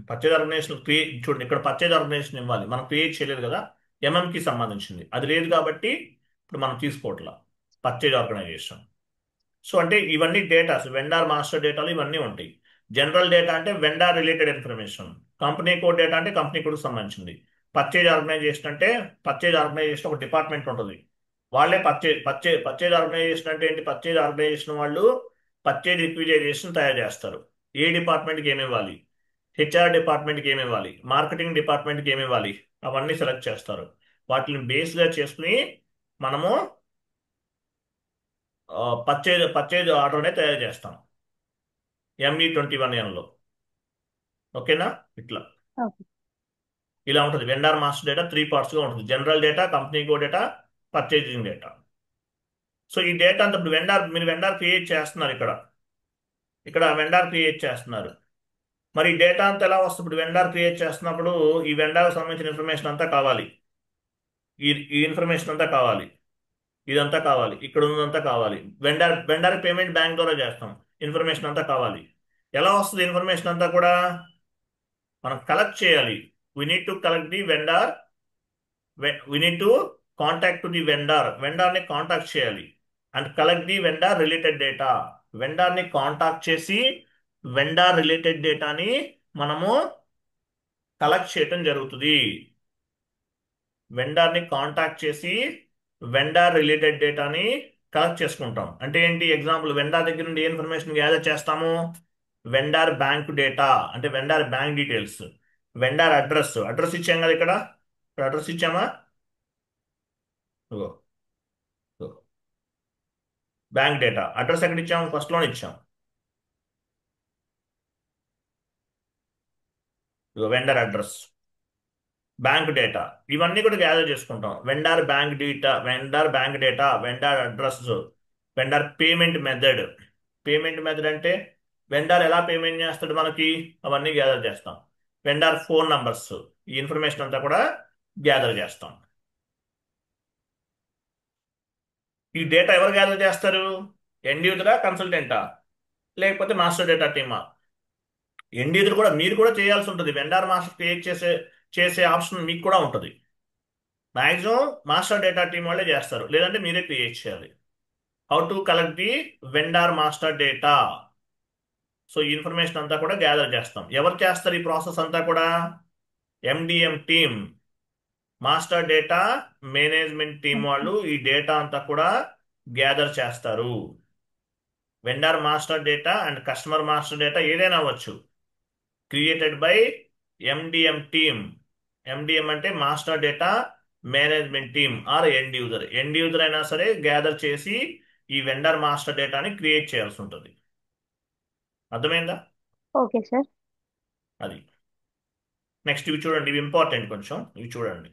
పర్చేజ్ ఆర్గనైజేషన్ క్రియేట్, చూడండి ఇక్కడ పర్చేజ్ ఆర్గనైజేషన్ ఇవ్వాలి, మనం క్రియేట్ చేయలేదు కదా. ఎంఎంకి సంబంధించింది అది లేదు కాబట్టి ఇప్పుడు మనం తీసుకోవట్లా పర్చేజ్ ఆర్గనైజేషన్. సో అంటే ఇవన్నీ డేటాస్, వెండార్ మాస్టర్ డేటాలు ఇవన్నీ ఉంటాయి. జనరల్ డేటా అంటే vendor related information. Company code data అంటే కంపెనీ కోడ్కి సంబంధించింది. పర్చేజ్ ఆర్గనైజేషన్ అంటే పర్చేజ్ ఆర్గనైజేషన్ ఒక డిపార్ట్మెంట్ ఉంటుంది. వాళ్ళే పర్చేజ్ ఆర్గనైజేషన్ అంటే ఏంటి? పర్చేజ్ ఆర్గనైజేషన్ వాళ్ళు పర్చేజ్ రిక్విజైజేషన్ తయారు చేస్తారు. ఏ డిపార్ట్మెంట్కి ఏమి ఇవ్వాలి, హెచ్ఆర్ డిపార్ట్మెంట్కి ఏమి ఇవ్వాలి, మార్కెటింగ్ డిపార్ట్మెంట్కి ఏమి ఇవ్వాలి, అవన్నీ సెలెక్ట్ చేస్తారు. వాటిని బేస్గా చేసుకుని మనము పర్చేజ్ ఆర్డర్ అనేది తయారు చేస్తాం ME21Nలో. ఓకేనా? ఇట్లా ఓకే. ఇలా ఉంటుంది. వెండార్ మాస్టర్ డేటా 3 పార్ట్స్గా ఉంటుంది. General data, company code data, purchasing data. So ఈ డేటా అంతా ఇప్పుడు మీరు వెండార్ క్రియేట్ చేస్తున్నారు. ఇక్కడ ఇక్కడ వెండార్ క్రియేట్ చేస్తున్నారు. మరి ఈ డేటా అంతా ఎలా వస్తుంది? ఇప్పుడు వెండార్ క్రియేట్ చేస్తున్నప్పుడు ఈ వెండార్కి సంబంధించిన ఇన్ఫర్మేషన్ అంతా కావాలి. ఈ ఇన్ఫర్మేషన్ అంతా కావాలి, ఇదంతా కావాలి, ఇక్కడ ఉన్నదంతా కావాలి. వెండార్ పేమెంట్ బ్యాంక్ ద్వారా చేస్తాం. ఇన్ఫర్మేషన్ అంతా కావాలి. ఎలా వస్తుంది ఇన్ఫర్మేషన్ అంతా కూడా? మనం కలెక్ట్ చేయాలి. We need to collect the vendor. We need to contact to the vendor. వెండార్ని కాంటాక్ట్ చేయాలి. And collect the vendor related data. వెండార్ని కాంటాక్ట్ చేసి వెండార్ రిలేటెడ్ డేటాని మనము కలెక్ట్ చేయటం జరుగుతుంది. వెండార్ని కాంటాక్ట్ చేసి వెండార్ రిలేటెడ్ డేటాని కలెక్ట్ చేసుకుంటాం. అంటే ఏంటి? ఎగ్జాంపుల్, వెండార్ దగ్గర నుండి ఏ ఇన్ఫర్మేషన్ గ్యాదర్ చేస్తాము? వెండార్ బ్యాంక్ డేటా అంటే vendor bank details, vendor address, address ఇచ్చాం కదా ఇక్కడ. ఇక్కడ అడ్రస్ ఇచ్చామా? ఇదిగో, ఇదిగో. బ్యాంక్ డేటా అడ్రస్ ఎక్కడ ఇచ్చాం? ఫస్ట్ లోనే ఇచ్చాం. ఇదిగో వెండర్ అడ్రస్, బ్యాంక్ డేటా, ఇవన్నీ కూడా గ్యాదర్ చేసుకుంటాం. Vendor bank data, vendor bank data, vendor address, vendor payment method. Payment method అంటే వెండార్ ఎలా పేమెంట్ చేస్తాడు మనకి, అవన్నీ గ్యాదర్ చేస్తాం. వెండార్ ఫోన్ నంబర్స్, ఈ ఇన్ఫర్మేషన్ అంతా కూడా గ్యాదర్ చేస్తాం. ఈ డేటా ఎవరు గ్యాదర్ చేస్తారు? ఎండ్ యూజరా, కన్సల్టెంటా, లేకపోతే మాస్టర్ డేటా టీమా? ఎండ్ యూజర్ కూడా మీరు కూడా చేయాల్సి ఉంటుంది. వెండార్ మాస్టర్ క్రియేట్ చేసే చేసే ఆప్షన్ మీకు కూడా ఉంటుంది. మాక్సిమం మాస్టర్ డేటా టీం వాళ్ళే చేస్తారు, లేదంటే మీరే క్రియేట్ చేయాలి. How to collect the vendor master data. So ఈ ఇన్ఫర్మేషన్ అంతా కూడా గ్యాదర్ చేస్తాం. ఎవరు చేస్తారు ఈ ప్రాసెస్ అంతా కూడా? MDM team, master data management team వాళ్ళు ఈ డేటా అంతా కూడా గ్యాదర్ చేస్తారు. Vendor master data and customer master data ఏదైనా అవ్వచ్చు, created by MDM team. MDM అంటే master data management team or end user. End user అయినా సరే గ్యాదర్ చేసి ఈ వెండర్ మాస్టర్ డేటాని క్రియేట్ చేయాల్సి ఉంటుంది. అర్థమైందా? Okay sir. అది. నెక్స్ట్ ఇవి చూడండి, ఇవి ఇంపార్టెంట్ కొంచెం, ఇవి చూడండి.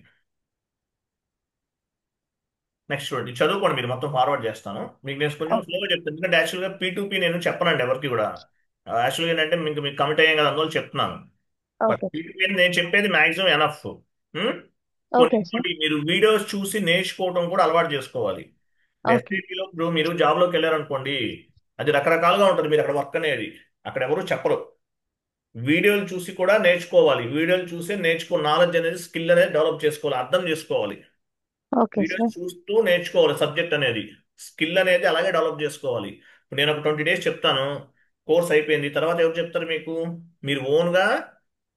నెక్స్ట్ చూడండి, చదువుకోండి మీరు, మొత్తం ఫార్వర్డ్ చేస్తాను మీకు. నేను కొంచెం ఓకే. స్లోగా చెప్తాను, ఎందుకంటే యాక్చువల్గా P2P నేను చెప్పనండి ఎవరికి కూడా. యాక్చువల్గా ఏంటంటే మీకు కమిట్ అయ్యాం కదా, అందువల్ల చెప్తున్నాను. But okay sir. P2P నేను చెప్పేది మాక్సిమం ఎనఫ్. Okay sir. కొన్ని మీరు వీడియోస్ చూసి నేర్చుకోవడం కూడా అలవాటు చేసుకోవాలి. ఇప్పుడు ఓకే. ఎస్ఐపిలో ఇప్పుడు మీరు జాబ్లోకి వెళ్ళారనుకోండి, అది రకరకాలుగా ఉంటుంది. మీరు అక్కడ వర్క్ అనేది అక్కడ ఎవరు చెప్పరు. వీడియోలు చూసి కూడా నేర్చుకోవాలి. వీడియోలు చూసి నాలెడ్జ్ అనేది, స్కిల్ అనేది డెవలప్ చేసుకోవాలి, అర్థం చేసుకోవాలి. Okay videos sir. చూస్తూ నేర్చుకోవాలి సబ్జెక్ట్ అనేది. స్కిల్ అనేది అలాగే డెవలప్ చేసుకోవాలి. ఇప్పుడు నేను ఒక 20 డేస్ చెప్తాను, కోర్స్ అయిపోయింది, తర్వాత ఎవరు చెప్తారు మీకు? మీరు ఓన్గా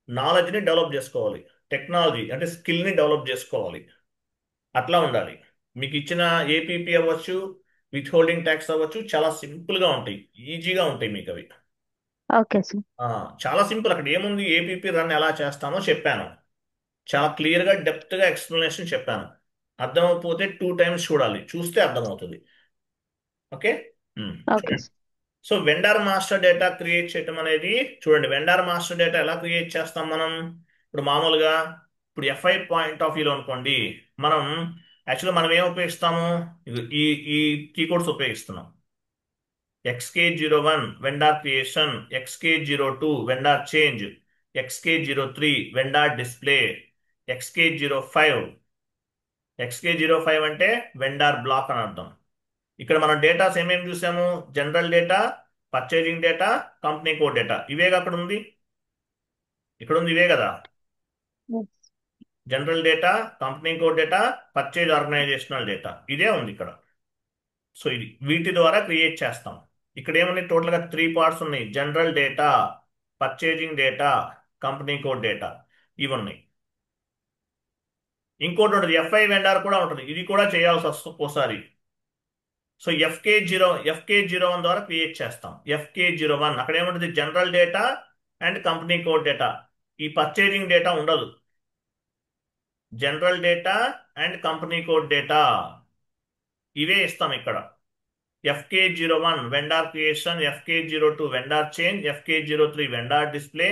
నాలెడ్జ్ని డెవలప్ చేసుకోవాలి, టెక్నాలజీ అంటే స్కిల్ని డెవలప్ చేసుకోవాలి. అట్లా ఉండాలి. మీకు ఇచ్చిన ఏపీపీ అవ్వచ్చు, విత్ హోల్డింగ్ ట్యాక్స్ అవ్వచ్చు, చాలా సింపుల్గా ఉంటాయి, ఈజీగా ఉంటాయి మీకు అవి. Okay sir. చాలా సింపుల్. అక్కడ ఏముంది, ఏపీపీ రన్ ఎలా చేస్తామో చెప్పాను. చాలా క్లియర్గా డెప్త్గా ఎక్స్ప్లెనేషన్ చెప్పాను. అర్థమైపోతే 2 టైమ్స్ చూడాలి, చూస్తే అర్థమవుతుంది. ఓకే. ఓకే చూడండి. Sir. So vendor master data create చేయటం అనేది, చూడండి వెండార్ మాస్టర్ డేటా ఎలా క్రియేట్ చేస్తాం మనం. ఇప్పుడు మామూలుగా ఇప్పుడు ఎఫ్ఐ పాయింట్ ఆఫ్ వ్యూలో అనుకోండి, మనం యాక్చువల్గా మనం ఏం ఉపయోగిస్తాము? ఈ ఈ కీకోడ్స్ ఉపయోగిస్తున్నాం. XK01 vendor creation, XK02 vendor change, XK03 vendor display, XK05. XK05 అంటే వెండార్ బ్లాక్ అని అర్థం. ఇక్కడ మనం డేటాస్ ఏమేమి చూసాము? General data, purchasing data, company code data. ఇవేగా అక్కడ ఉంది, ఇక్కడ ఉంది, ఇవే కదా. Yes. General data, company code data, purchase organisational data, ఇదే ఉంది ఇక్కడ. సో ఇది వీటి ద్వారా క్రియేట్ చేస్తాం. ఇక్కడ ఏమున్నాయి? టోటల్గా 3 పార్ట్స్ ఉన్నాయి. General data, purchasing data, company code data, ఇవి ఉన్నాయి. ఇంకోటి ఉంటుంది, ఎఫ్ఐ వెండార్ కూడా ఉంటుంది, ఇది కూడా చేయాల్సి వస్తుంది ఒక్కోసారి. సో ఎఫ్కే01 ద్వారా క్రియేట్ చేస్తాం. FK01 అక్కడ ఏముంటుంది? General data and company code data. ఈ పర్చేజింగ్ డేటా ఉండదు. General data and company code data ఇవే ఇస్తాం ఇక్కడ. FK01 vendor creation, FK02 vendor change, FK03 vendor display,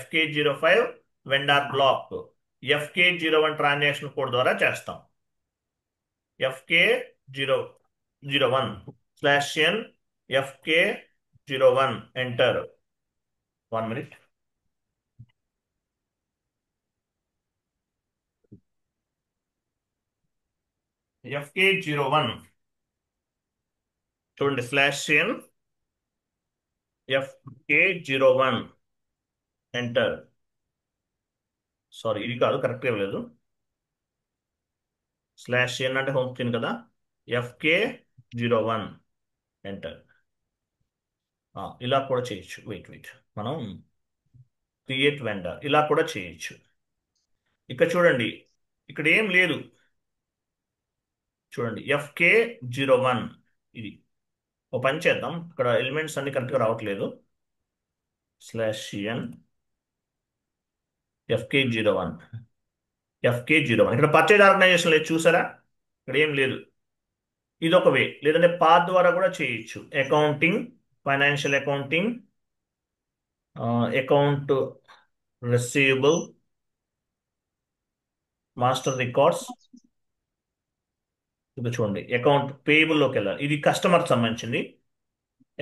FK05 vendor block. FK01 transaction code ద్వారా చేస్తాం. FK001/n FK01 enter. 1 minute. FK01 చూడండి, /n FK01 enter. Sorry, ఇది కాదు, కరెక్ట్గా లేదు. /n అంటే హోమ్ స్క్రీన్ కదా. FK01 01 enter. ఇలా కూడా చేయొచ్చు. వెయిట్ వెయిట్, మనం క్రియేట్ వెండర్ ఇలా కూడా చేయొచ్చు. ఇక్కడ చూడండి, ఇక్కడ ఏం లేదు. చూడండి FK01 ఇది. ఓ పని చేద్దాం, ఇక్కడ ఎలిమెంట్స్ అన్ని కరెక్ట్గా రావట్లేదు. /n FK01 FK01 ఇక్కడ పర్చేజ్ ఆర్గనైజేషన్ లేదు చూసారా, ఇక్కడ ఏం లేదు. ఇది ఒక వే. లేదంటే పాత్ ద్వారా కూడా చేయొచ్చు. Accounting, financial accounting, account receivable, master records. ఇది చూడండి, అకౌంట్ పేయబుల్లోకి వెళ్ళాలి. ఇది కస్టమర్ సంబంధించింది.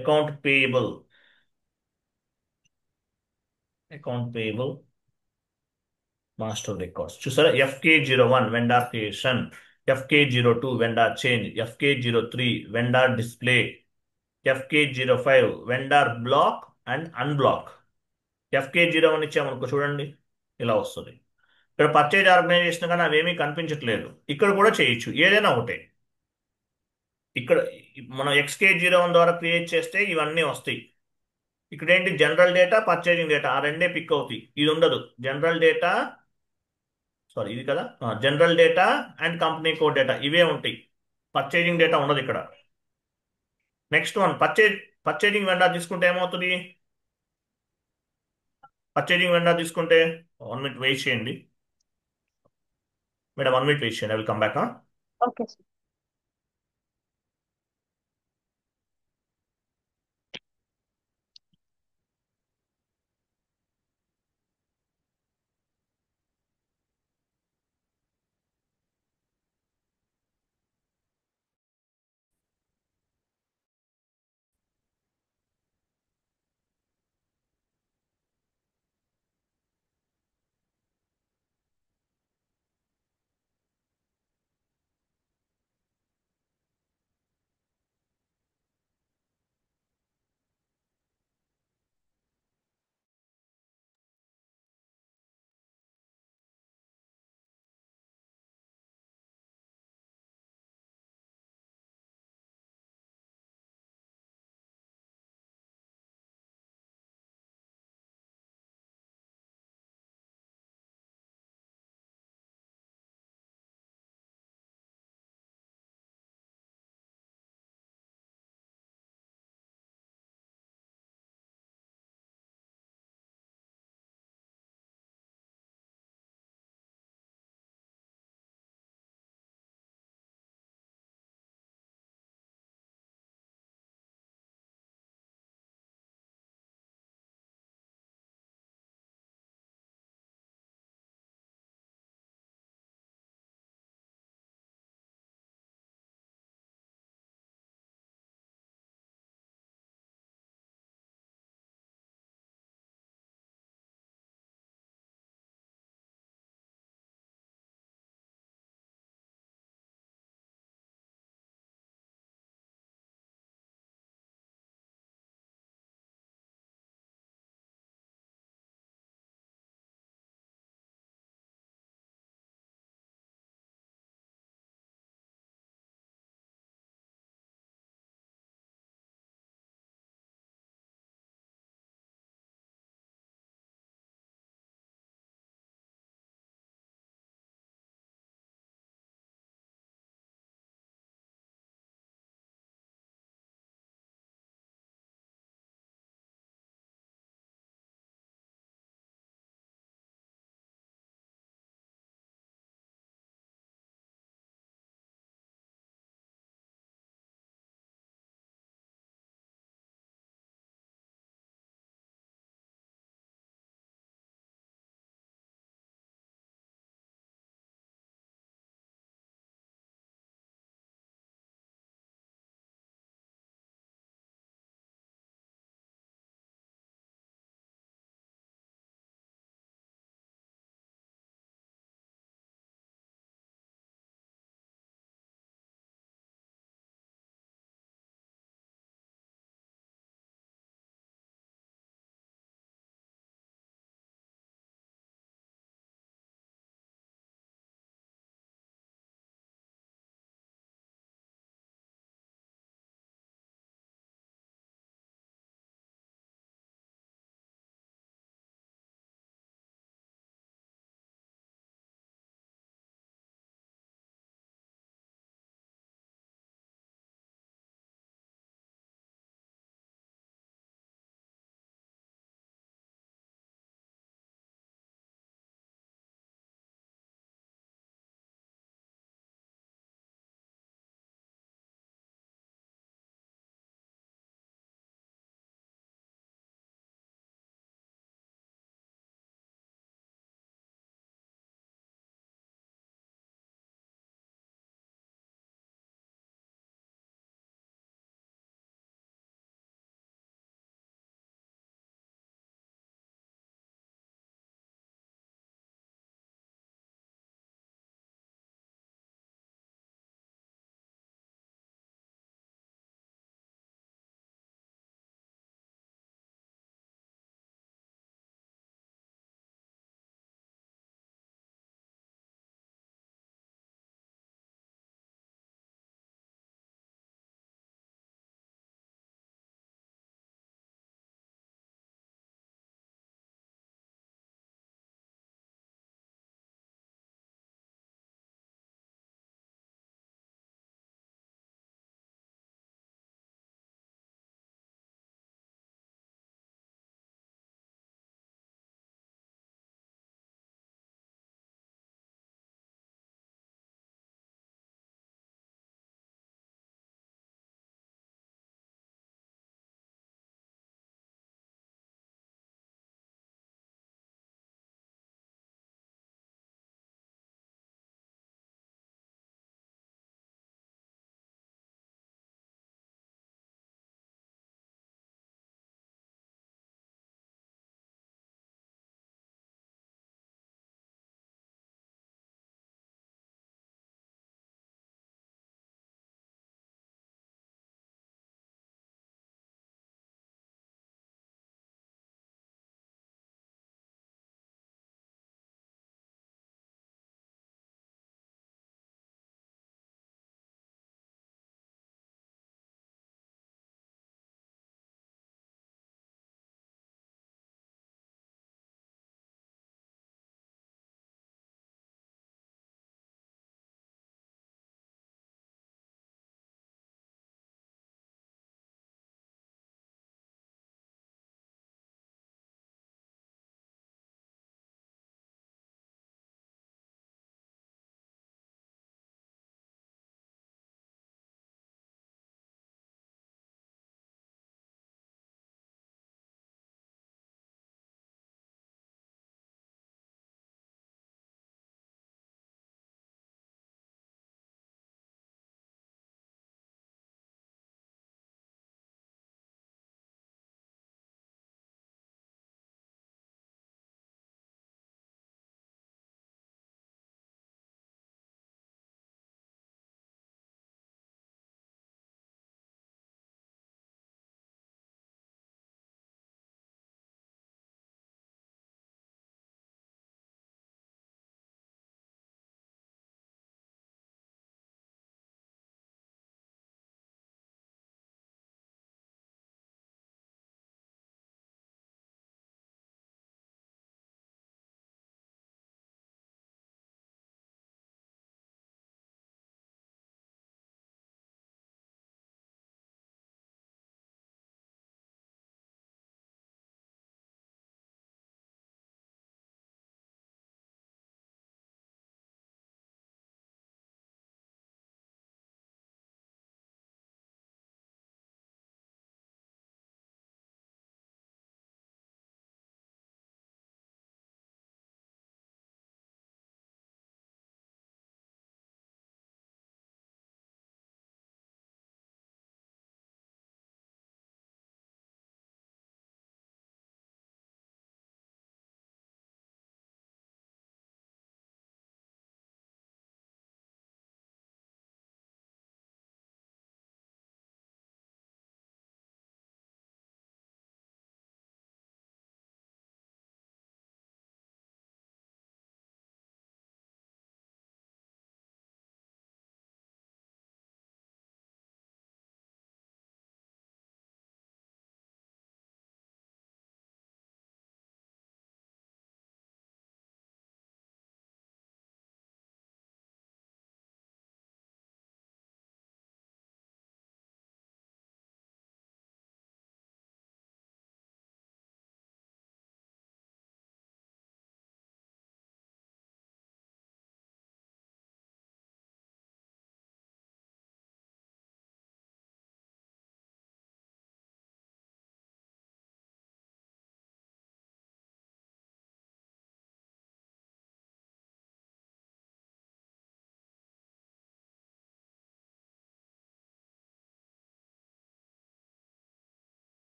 Account payable, account payable, master records. చూసారా, FK01 vendor creation, FK02 vendor change, FK03 vendor display, FK05 vendor block and unblock. FK01 ఇచ్చామనుకో చూడండి ఇలా వస్తుంది. ఇక్కడ పర్చేజ్ ఆర్గనైజేషన్ కానీ అవేమీ కనిపించట్లేదు. ఇక్కడ కూడా చేయొచ్చు, ఏదైనా ఒకటే. ఇక్కడ మనం XK01 ద్వారా క్రియేట్ చేస్తే ఇవన్నీ వస్తాయి. ఇక్కడ ఏంటి, జనరల్ డేటా, పర్చేజింగ్ డేటా, ఆ రెండే పిక్ అవుతాయి. ఇది ఉండదు. జనరల్ డేటా, సారీ ఇది కదా, general data and company code data ఇవే ఉంటాయి. పర్చేజింగ్ డేటా ఉండదు ఇక్కడ. నెక్స్ట్ వన్, పర్చేజింగ్ వెండర్ తీసుకుంటే ఏమవుతుంది? పర్చేజింగ్ వెండర్ తీసుకుంటే 1 minute వెయిట్ చేయండి మేడం, 1 minute వెయిట్ చేయండి, I will come back. Okay sir.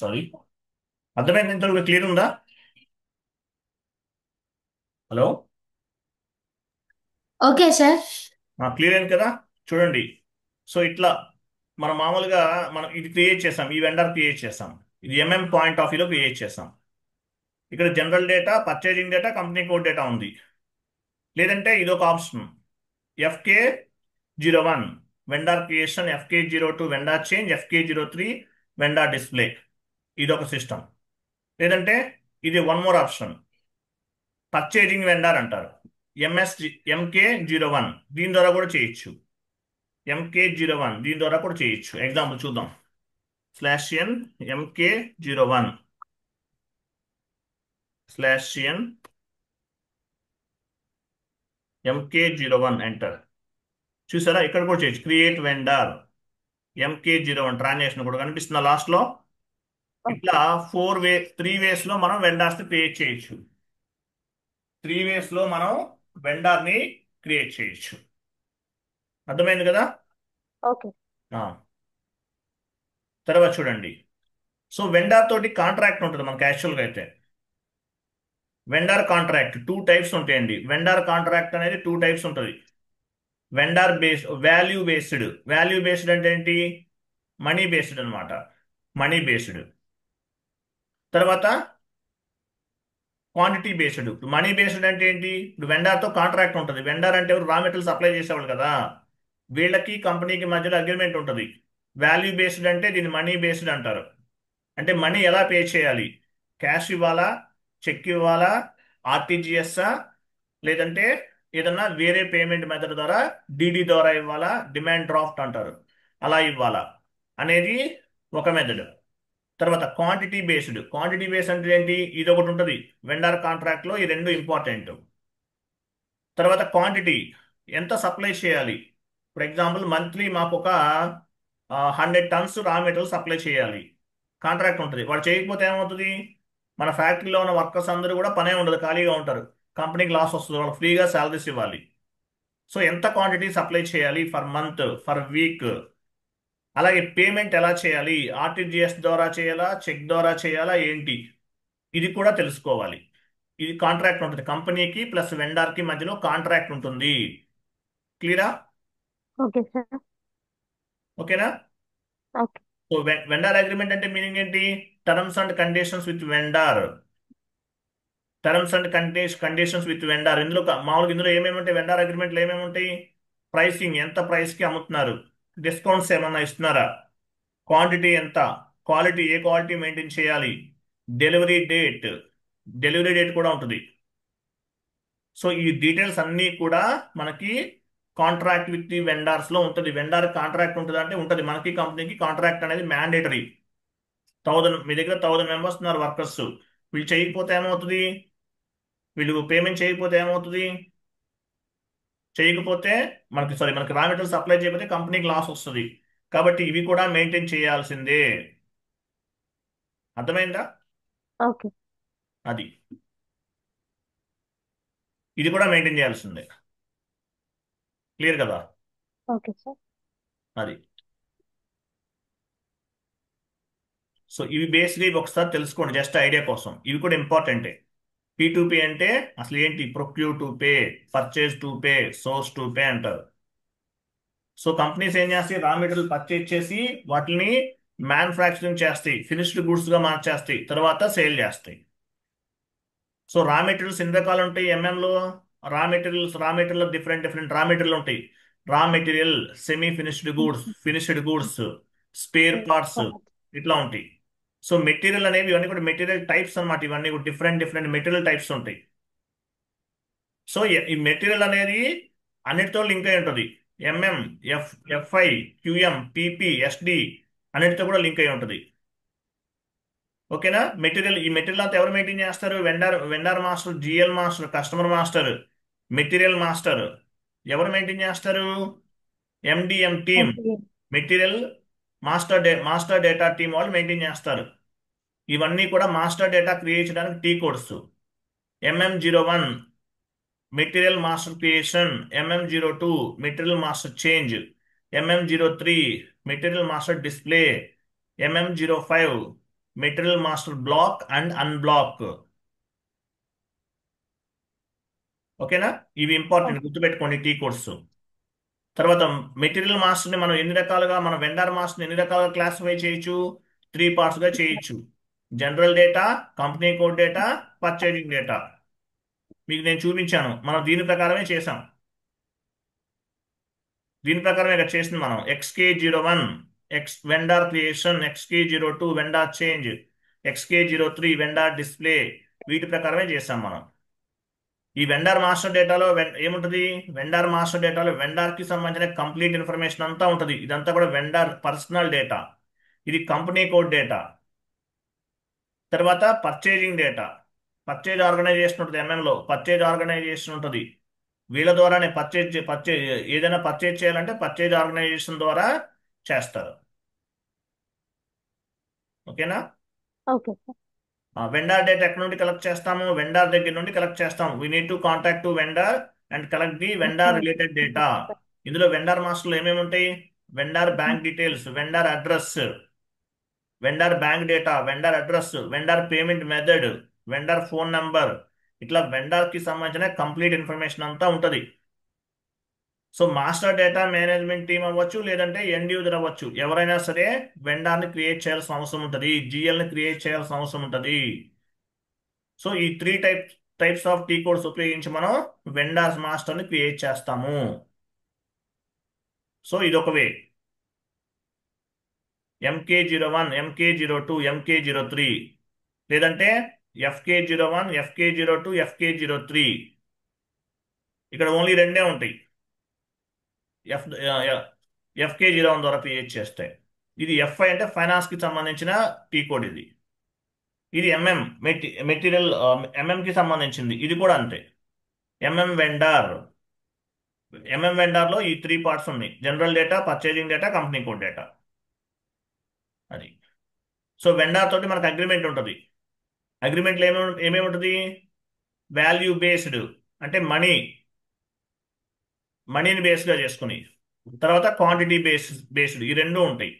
Sorry, అర్థమైంది? ఇంతవరకు క్లియర్ ఉందా? Hello, okay sir. క్లియర్ అయింది కదా? చూడండి. సో ఇట్లా మనం మామూలుగా మనం ఇది క్రియేట్ చేసాం, ఈ వెండర్ క్రియేట్ చేసాం, ఇది పాయింట్ ఆఫ్ వ్యూలో క్రియేట్ చేసాం. ఇక్కడ general data, purchasing data, company code data ఉంది. లేదంటే ఇదొక option, FK01 vendor creation, FK02 vendor change, FK03 vendor display. ఇదొక సిస్టమ్. లేదంటే ఇది one more option, purchasing vendor అంటారు, MK01. దీని ద్వారా కూడా చేయొచ్చు. MK01 దీని ద్వారా కూడా చేయొచ్చు. ఎగ్జాంపుల్ చూద్దాం. /n MK01 /n MK01 enter. చూసారా, ఇక్కడ కూడా చేయొచ్చు. క్రియేట్ వెండర్ MK01 ట్రాన్సాక్షన్ కూడా కనిపిస్తుందా లాస్ట్ లో? ఇట్లా 3 వేస్ లో మనం వెండర్స్ క్రియేట్ చేయొచ్చు. 3 వేస్ లో మనం వెండర్ ని క్రియేట్ చేయొచ్చు. అర్థమైంది కదా? ఓకే. ఆ, తర్వాత చూడండి. సో వెండర్ తోటి కాంట్రాక్ట్ ఉంటుంది మనకి. యాక్చువల్గా అయితే వెండర్ కాంట్రాక్ట్ 2 టైప్స్ ఉంటాయండి. వెండర్ కాంట్రాక్ట్ అనేది 2 టైప్స్ ఉంటుంది. వెండర్ బేస్డ్, వాల్యూ బేస్డ్ అంటే ఏంటి? మనీ బేస్డ్ అన్నమాట. Money based. తర్వాత క్వాంటిటీ బేస్డ్. మనీ బేస్డ్ అంటే ఏంటి? ఇప్పుడు వెండర్ తో కాంట్రాక్ట్ ఉంటుంది. వెండర్ అంటే రా మెటీరియల్ సప్లై చేసేవాళ్ళు కదా, వీళ్ళకి కంపెనీకి మధ్యలో అగ్రిమెంట్ ఉంటుంది. వాల్యూ బేస్డ్ అంటే దీన్ని మనీ బేస్డ్ అంటారు. అంటే మనీ ఎలా పే చేయాలి? క్యాష్ ఇవ్వాలా, చెక్ ఇవ్వాలా, ఆర్టీజీఎస్ఆ, లేదంటే ఏదన్నా వేరే పేమెంట్ మెథడ్ ద్వారా, డిడి ద్వారా ఇవ్వాలా, డిమాండ్ డ్రాఫ్ట్ అంటారు, అలా ఇవ్వాలా అనేది ఒక మెథడ్. తర్వాత క్వాంటిటీ బేస్డ్ అంటే ఏంటి? ఇది ఒకటి ఉంటుంది వెండర్ కాంట్రాక్ట్ లో. ఈ రెండు ఇంపార్టెంట్. తర్వాత క్వాంటిటీ, ఎంత సప్లై చేయాలి. ఫర్ ఎగ్జాంపుల్ మంత్లీ మాకు ఒక 100 టన్స్ రా మెటీరియల్ సప్లై చేయాలి. కాంట్రాక్ట్ ఉంటుంది. వాడు చేయకపోతే ఏమవుతుంది? మన ఫ్యాక్టరీలో ఉన్న వర్కర్స్ అందరూ కూడా పనే ఉండదు, ఖాళీగా ఉంటారు. కంపెనీకి లాస్ వస్తుంది, వాళ్ళకి ఫ్రీగా శాలరీస్ ఇవ్వాలి. సో ఎంత క్వాంటిటీ సప్లై చేయాలి ఫర్ మంత్, ఫర్ వీక్. అలాగే పేమెంట్ ఎలా చేయాలి? ఆర్టీజీఎస్ ద్వారా చేయాలా, చెక్ ద్వారా చేయాలా, ఏంటి? ఇది కూడా తెలుసుకోవాలి. ఇది కాంట్రాక్ట్ ఉంటుంది. కంపెనీకి ప్లస్ వెండర్ కి మధ్యలో కాంట్రాక్ట్ ఉంటుంది. క్లియరా? Okay sir. ఓకేనా? ఓకే. సో వెండర్ అగ్రిమెంట్ అంటే మీనింగ్ ఏంటి? Terms and conditions with vendor. Terms and conditions with vendor. మామూలుగా ఇందులో ఏమేమి ఉంటాయి? వెండర్ అగ్రిమెంట్లు ఏమేమి ఉంటాయి? ప్రైసింగ్, ఎంత ప్రైస్ కి అమ్ముతున్నారు, డిస్కౌంట్స్ ఏమన్నా ఇస్తున్నారా, క్వాంటిటీ ఎంత, క్వాలిటీ, ఏ క్వాలిటీ మెయింటైన్ చేయాలి, డెలివరీ డేట్, డెలివరీ డేట్ కూడా ఉంటుంది. సో ఈ డీటెయిల్స్ అన్నీ కూడా మనకి కాంట్రాక్ట్ విత్ ది వెండర్స్ లో ఉంటుంది. వెండర్ కాంట్రాక్ట్ ఉంటుంది అంటే ఉంటుంది. మనకి కంపెనీకి కాంట్రాక్ట్ అనేది మ్యాండేటరీ. మీ దగ్గర 1000 మెంబర్స్ ఉన్నారు వర్కర్స్. వీళ్ళు చేయకపోతే ఏమవుతుంది? వీళ్ళు పేమెంట్ చేయకపోతే ఏమవుతుంది? చేయకపోతే మనకి రా మెటీరియల్ సప్లై చేయకపోతే కంపెనీకి లాస్ వస్తుంది. కాబట్టి ఇవి కూడా మెయింటైన్ చేయాల్సిందే. అర్థమైందా? ఓకే. అది, ఇది కూడా మెయింటైన్ చేయాల్సిందే. క్లియర్ కదా? Okay sir. అది. సో ఇవి బేస్డ్ ఇవి ఒకసారి తెలుసుకోండి, జస్ట్ ఐడియా కోసం. ఇవి కూడా ఇంపార్టెంటే. P2P అంటే అసలు ఏంటి? Procure to pay, purchase to pay, source to pay అంటారు. సో కంపెనీస్ ఏం చేస్తాయి? రా మెటీరియల్ పర్చేజ్ చేసి వాటిని మ్యానుఫ్యాక్చరింగ్ చేస్తాయి, ఫినిష్డ్ గుడ్స్ గా మార్చేస్తాయి, తర్వాత సేల్ చేస్తాయి. సో రా మెటీరియల్స్ ఎన్ని రకాలు ఉంటాయి? లో raw material different different raw material ఉంటాయి. Raw material, semi finished goods, spare parts, ఇట్లా ఉంటాయి. సో మెటీరియల్ అనేవి ఇవన్నీ కూడా మెటీరియల్ టైప్స్ అన్నమాట. ఇవన్నీ కూడా డిఫరెంట్ డిఫరెంట్ మెటీరియల్ టైప్స్ ఉంటాయి. సో ఈ మెటీరియల్ అనేది అన్నిటితో లింక్ అయి ఉంటుంది. MM, FI, QM, PP, SD అన్నిటితో కూడా లింక్ అయి ఉంటుంది. ఓకేనా? ఈ మెటీరియల్ అంతా ఎవరు మెయింటైన్ చేస్తారు? Vendor master, GL master, customer master, material master. ఎవరు మెయింటైన్ చేస్తారు? MDM team, okay. Material master data team వాళ్ళు మెయింటైన్ చేస్తారు. ఇవన్నీ కూడా మాస్టర్ డేటా క్రియేట్ చేయడానికి T codes. MM01 material master creation, MM02 material master change, MM03 material master display, MM05 material master block and unblock. ఓకేనా? ఇవి important, okay. గుర్తుపెట్టుకోండి T codes. తర్వాత material మాస్టర్ని మనం ఎన్ని రకాలుగా, మన వెండర్ మాస్టర్ని ఎన్ని రకాలుగా క్లాసిఫై చేయొచ్చు? 3 పార్ట్స్గా చేయొచ్చు. General data, company code data, purchasing data. మీకు నేను చూపించాను, మనం దీని ప్రకారమే చేసాం. దీని ప్రకారమే ఇక్కడ చేసింది మనం. XK01 X vendor creation, XK02 vendor change, XK03 vendor display. వీటి ప్రకారమే చేసాం మనం. ఈ వెండార్ మాస్టర్ డేటాలో ఏముంటుంది? వెండార్ మాస్టర్ డేటాలో వెండార్ కి సంబంధించిన కంప్లీట్ ఇన్ఫర్మేషన్ అంతా ఉంటుంది. ఇదంతా కూడా వెండార్ పర్సనల్ డేటా. ఇది కంపెనీ కోడ్ డేటా. తర్వాత పర్చేజింగ్ డేటా. పర్చేజ్ ఆర్గనైజేషన్ ఉంటుంది, ఎంఎంలో పర్చేజ్ ఆర్గనైజేషన్ ఉంటుంది. వీళ్ళ ద్వారానే పర్చేజ్ ఏదైనా పర్చేజ్ చేయాలంటే పర్చేజ్ ఆర్గనైజేషన్ ద్వారా చేస్తారు. ఓకేనా? Okay sir. వెండార్ డేటా ఎక్కడ నుండి కలెక్ట్ చేస్తాము? వెండార్ దగ్గర నుండి కలెక్ట్ చేస్తాం. We need to contact to vendor and collect the vendor related data. ఇందులో వెండార్ మాస్టర్లో ఏమేమి ఉంటాయి? Vendor bank details, vendor address, vendor bank data, vendor address, vendor payment method, vendor phone number. ఇట్లా vendor కి సంబంధించిన complete information అంతా ఉంటుంది. So master data management team అవ్వచ్చు, లేదంటే ఎండ్ యూజర్ అవ్వచ్చు, ఎవరైనా సరే వెండార్ని క్రియేట్ చేయాల్సిన అవసరం ఉంటుంది, జిఎల్ని క్రియేట్ చేయాల్సిన అవసరం ఉంటుంది. సో ఈ 3 టైప్స్ ఆఫ్ టీ కోడ్స్ ఉపయోగించి మనం వెండార్స్ మాస్టర్ని క్రియేట్ చేస్తాము. సో ఇదొక వే. MK01, MK02, MK03, లేదంటే FK01, FK02, FK03. ఇక్కడ ఓన్లీ రెండే ఉంటాయి. ఎఫ్ FK01 ద్వారా క్రియేట్ చేస్తే. ఇది FI అంటే ఫైనాన్స్ కి సంబంధించిన టీ కోడ్. ఇది మెటీరియల్ కి సంబంధించింది. ఇది కూడా అంతే. MM vendor. లో ఈ 3 పార్ట్స్ ఉన్నాయి: general data, purchasing data, company code data. అది. సో వెండార్ తోటి మనకు అగ్రిమెంట్ ఉంటుంది. అగ్రిమెంట్లో ఏమేమి ఉంటుంది? వాల్యూ బేస్డ్, అంటే మనీని బేస్గా చేసుకుని. తర్వాత క్వాంటిటీ బేస్డ్, ఈ రెండు ఉంటాయి.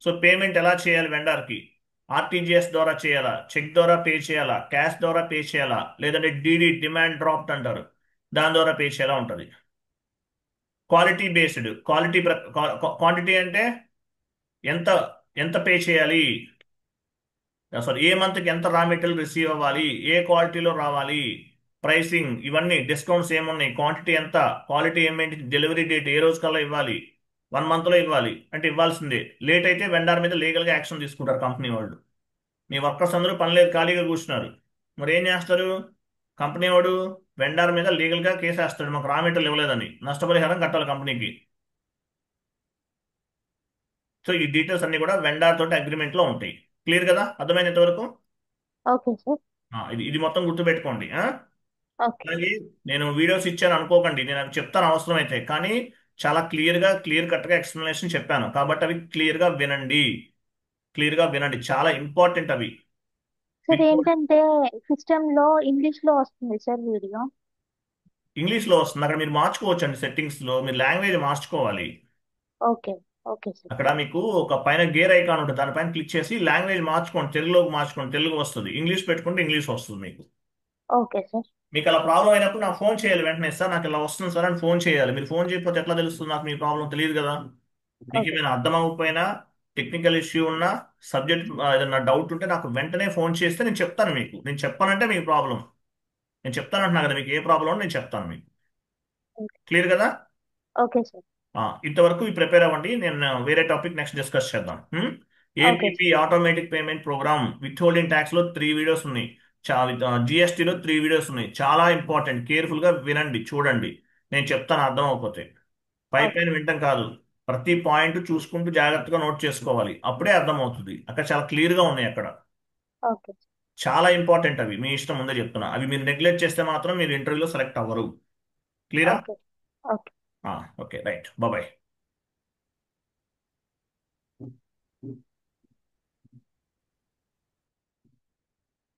సో పేమెంట్ ఎలా చేయాలి వెండర్కి? ఆర్టీజీఎస్ ద్వారా చేయాలా, చెక్ ద్వారా పే చేయాలా, క్యాష్ ద్వారా పే చేయాలా, లేదంటే డిడి, డిమాండ్ డ్రాఫ్ట్ అంటారు, దాని ద్వారా పే చేయాలా ఉంటుంది. క్వాలిటీ బేస్డ్, క్వాంటిటీ అంటే ఎంత ఎంత పే చేయాలి, సారీ ఏ మంత్కి ఎంత రా మెటీరియల్ రిసీవ్ అవ్వాలి, ఏ క్వాలిటీలో రావాలి, ప్రైసింగ్, ఇవన్నీ డిస్కౌంట్స్ ఏమున్నాయి, క్వాంటిటీ ఎంత, క్వాలిటీ ఏమేంటి, డెలివరీ డేట్ ఏ రోజు కల్లా ఇవ్వాలి, 1 మంత్లో ఇవ్వాలి అంటే ఇవ్వాల్సిందే. లేట్ అయితే వెండార్ మీద లీగల్గా యాక్షన్ తీసుకుంటారు కంపెనీ వాళ్ళు. మీ వర్కర్స్ అందరూ పని లేదు, ఖాళీగా కూర్చున్నారు, మరి ఏం చేస్తారు? కంపెనీ వాడు వెండార్ మీద లీగల్గా కేసు వేస్తాడు, మాకు రా మెటీరియల్ ఇవ్వలేదని, నష్టపరిహారం కట్టాలి కంపెనీకి. సో ఈ డీటెయిల్స్ అన్ని కూడా వెండార్ తోటి అగ్రిమెంట్లో ఉంటాయి. క్లియర్ కదా? అర్థమైనంత వరకు? Okay sir. ఇది ఇది మొత్తం గుర్తుపెట్టుకోండి. ఓకే. అలాగే నేను వీడియోస్ ఇచ్చాను అనుకోకండి, నేను అవి చెప్తాను అవసరమైతే, కానీ చాలా క్లియర్ కట్గా ఎక్స్ప్లెనేషన్ చెప్పాను కాబట్టి అవి క్లియర్గా వినండి, చాలా ఇంపార్టెంట్ అవి. సార్ ఏంటంటే సిస్టమ్ లో ఇంగ్లీష్ లో వస్తుంది సార్ వీడియో. ఇంగ్లీష్లో వస్తుంది, అక్కడ మీరు మార్చుకోవచ్చు అండి, సెట్టింగ్స్లో మీరు లాంగ్వేజ్ మార్చుకోవాలి. ఓకే. Okay sir. అక్కడ మీకు ఒక పైన గేర్ ఐకాన్ ఉంటుంది, దానిపైన క్లిక్ చేసి లాంగ్వేజ్ మార్చుకోండి, తెలుగులోకి మార్చుకోండి, తెలుగు వస్తుంది. ఇంగ్లీష్ పెట్టుకుంటే ఇంగ్లీష్ వస్తుంది మీకు. Okay sir. మీకు అలా ప్రాబ్లం అయినప్పుడు నాకు ఫోన్ చేయాలి వెంటనే, సార్ నాకు ఇలా వస్తుంది సార్ అని ఫోన్ చేయాలి. మీరు ఫోన్ చేయకపోతే ఎట్లా తెలుస్తుంది నాకు మీ ప్రాబ్లం? తెలియదు కదా. మీకు ఓకే. ఏమైనా అర్థం అవ్వకపోయినా, టెక్నికల్ ఇష్యూ ఉన్నా, సబ్జెక్ట్ ఏదైనా డౌట్ ఉంటే నాకు వెంటనే ఫోన్ చేస్తే నేను చెప్తాను మీకు. నేను చెప్పానంటే మీకు ప్రాబ్లం, నేను చెప్తానంటున్నా కదా, మీకు ఏ ప్రాబ్లం నేను చెప్తాను మీకు. క్లియర్ కదా? Okay sir. ఇంతవరకు ప్రిపేర్ అవ్వండి, నేను వేరే టాపిక్ నెక్స్ట్ డిస్కస్ చేద్దాం. Okay APP automatic payment program, withholding tax లో 3 వీడియోస్ ఉన్నాయి, జిఎస్టీలో 3 వీడియోస్ ఉన్నాయి, చాలా ఇంపార్టెంట్. కేర్ఫుల్ గా వినండి, చూడండి, నేను చెప్తాను అర్థం అవ్వకపోతే. ఓకే. పైన వింటాం కాదు, ప్రతి పాయింట్ చూసుకుంటూ జాగ్రత్తగా నోట్ చేసుకోవాలి, అప్పుడే అర్థం అవుతుంది. అక్కడ చాలా క్లియర్ గా ఉన్నాయి అక్కడ. ఓకే. చాలా ఇంపార్టెంట్ అవి, మీ ఇష్టం ముందే చెప్తున్నా. అవి మీరు నెగ్లెక్ట్ చేస్తే మాత్రం మీరు ఇంటర్వ్యూలో సెలెక్ట్ అవ్వరు. క్లియరా? Okay. Okay. Okay, right, bye.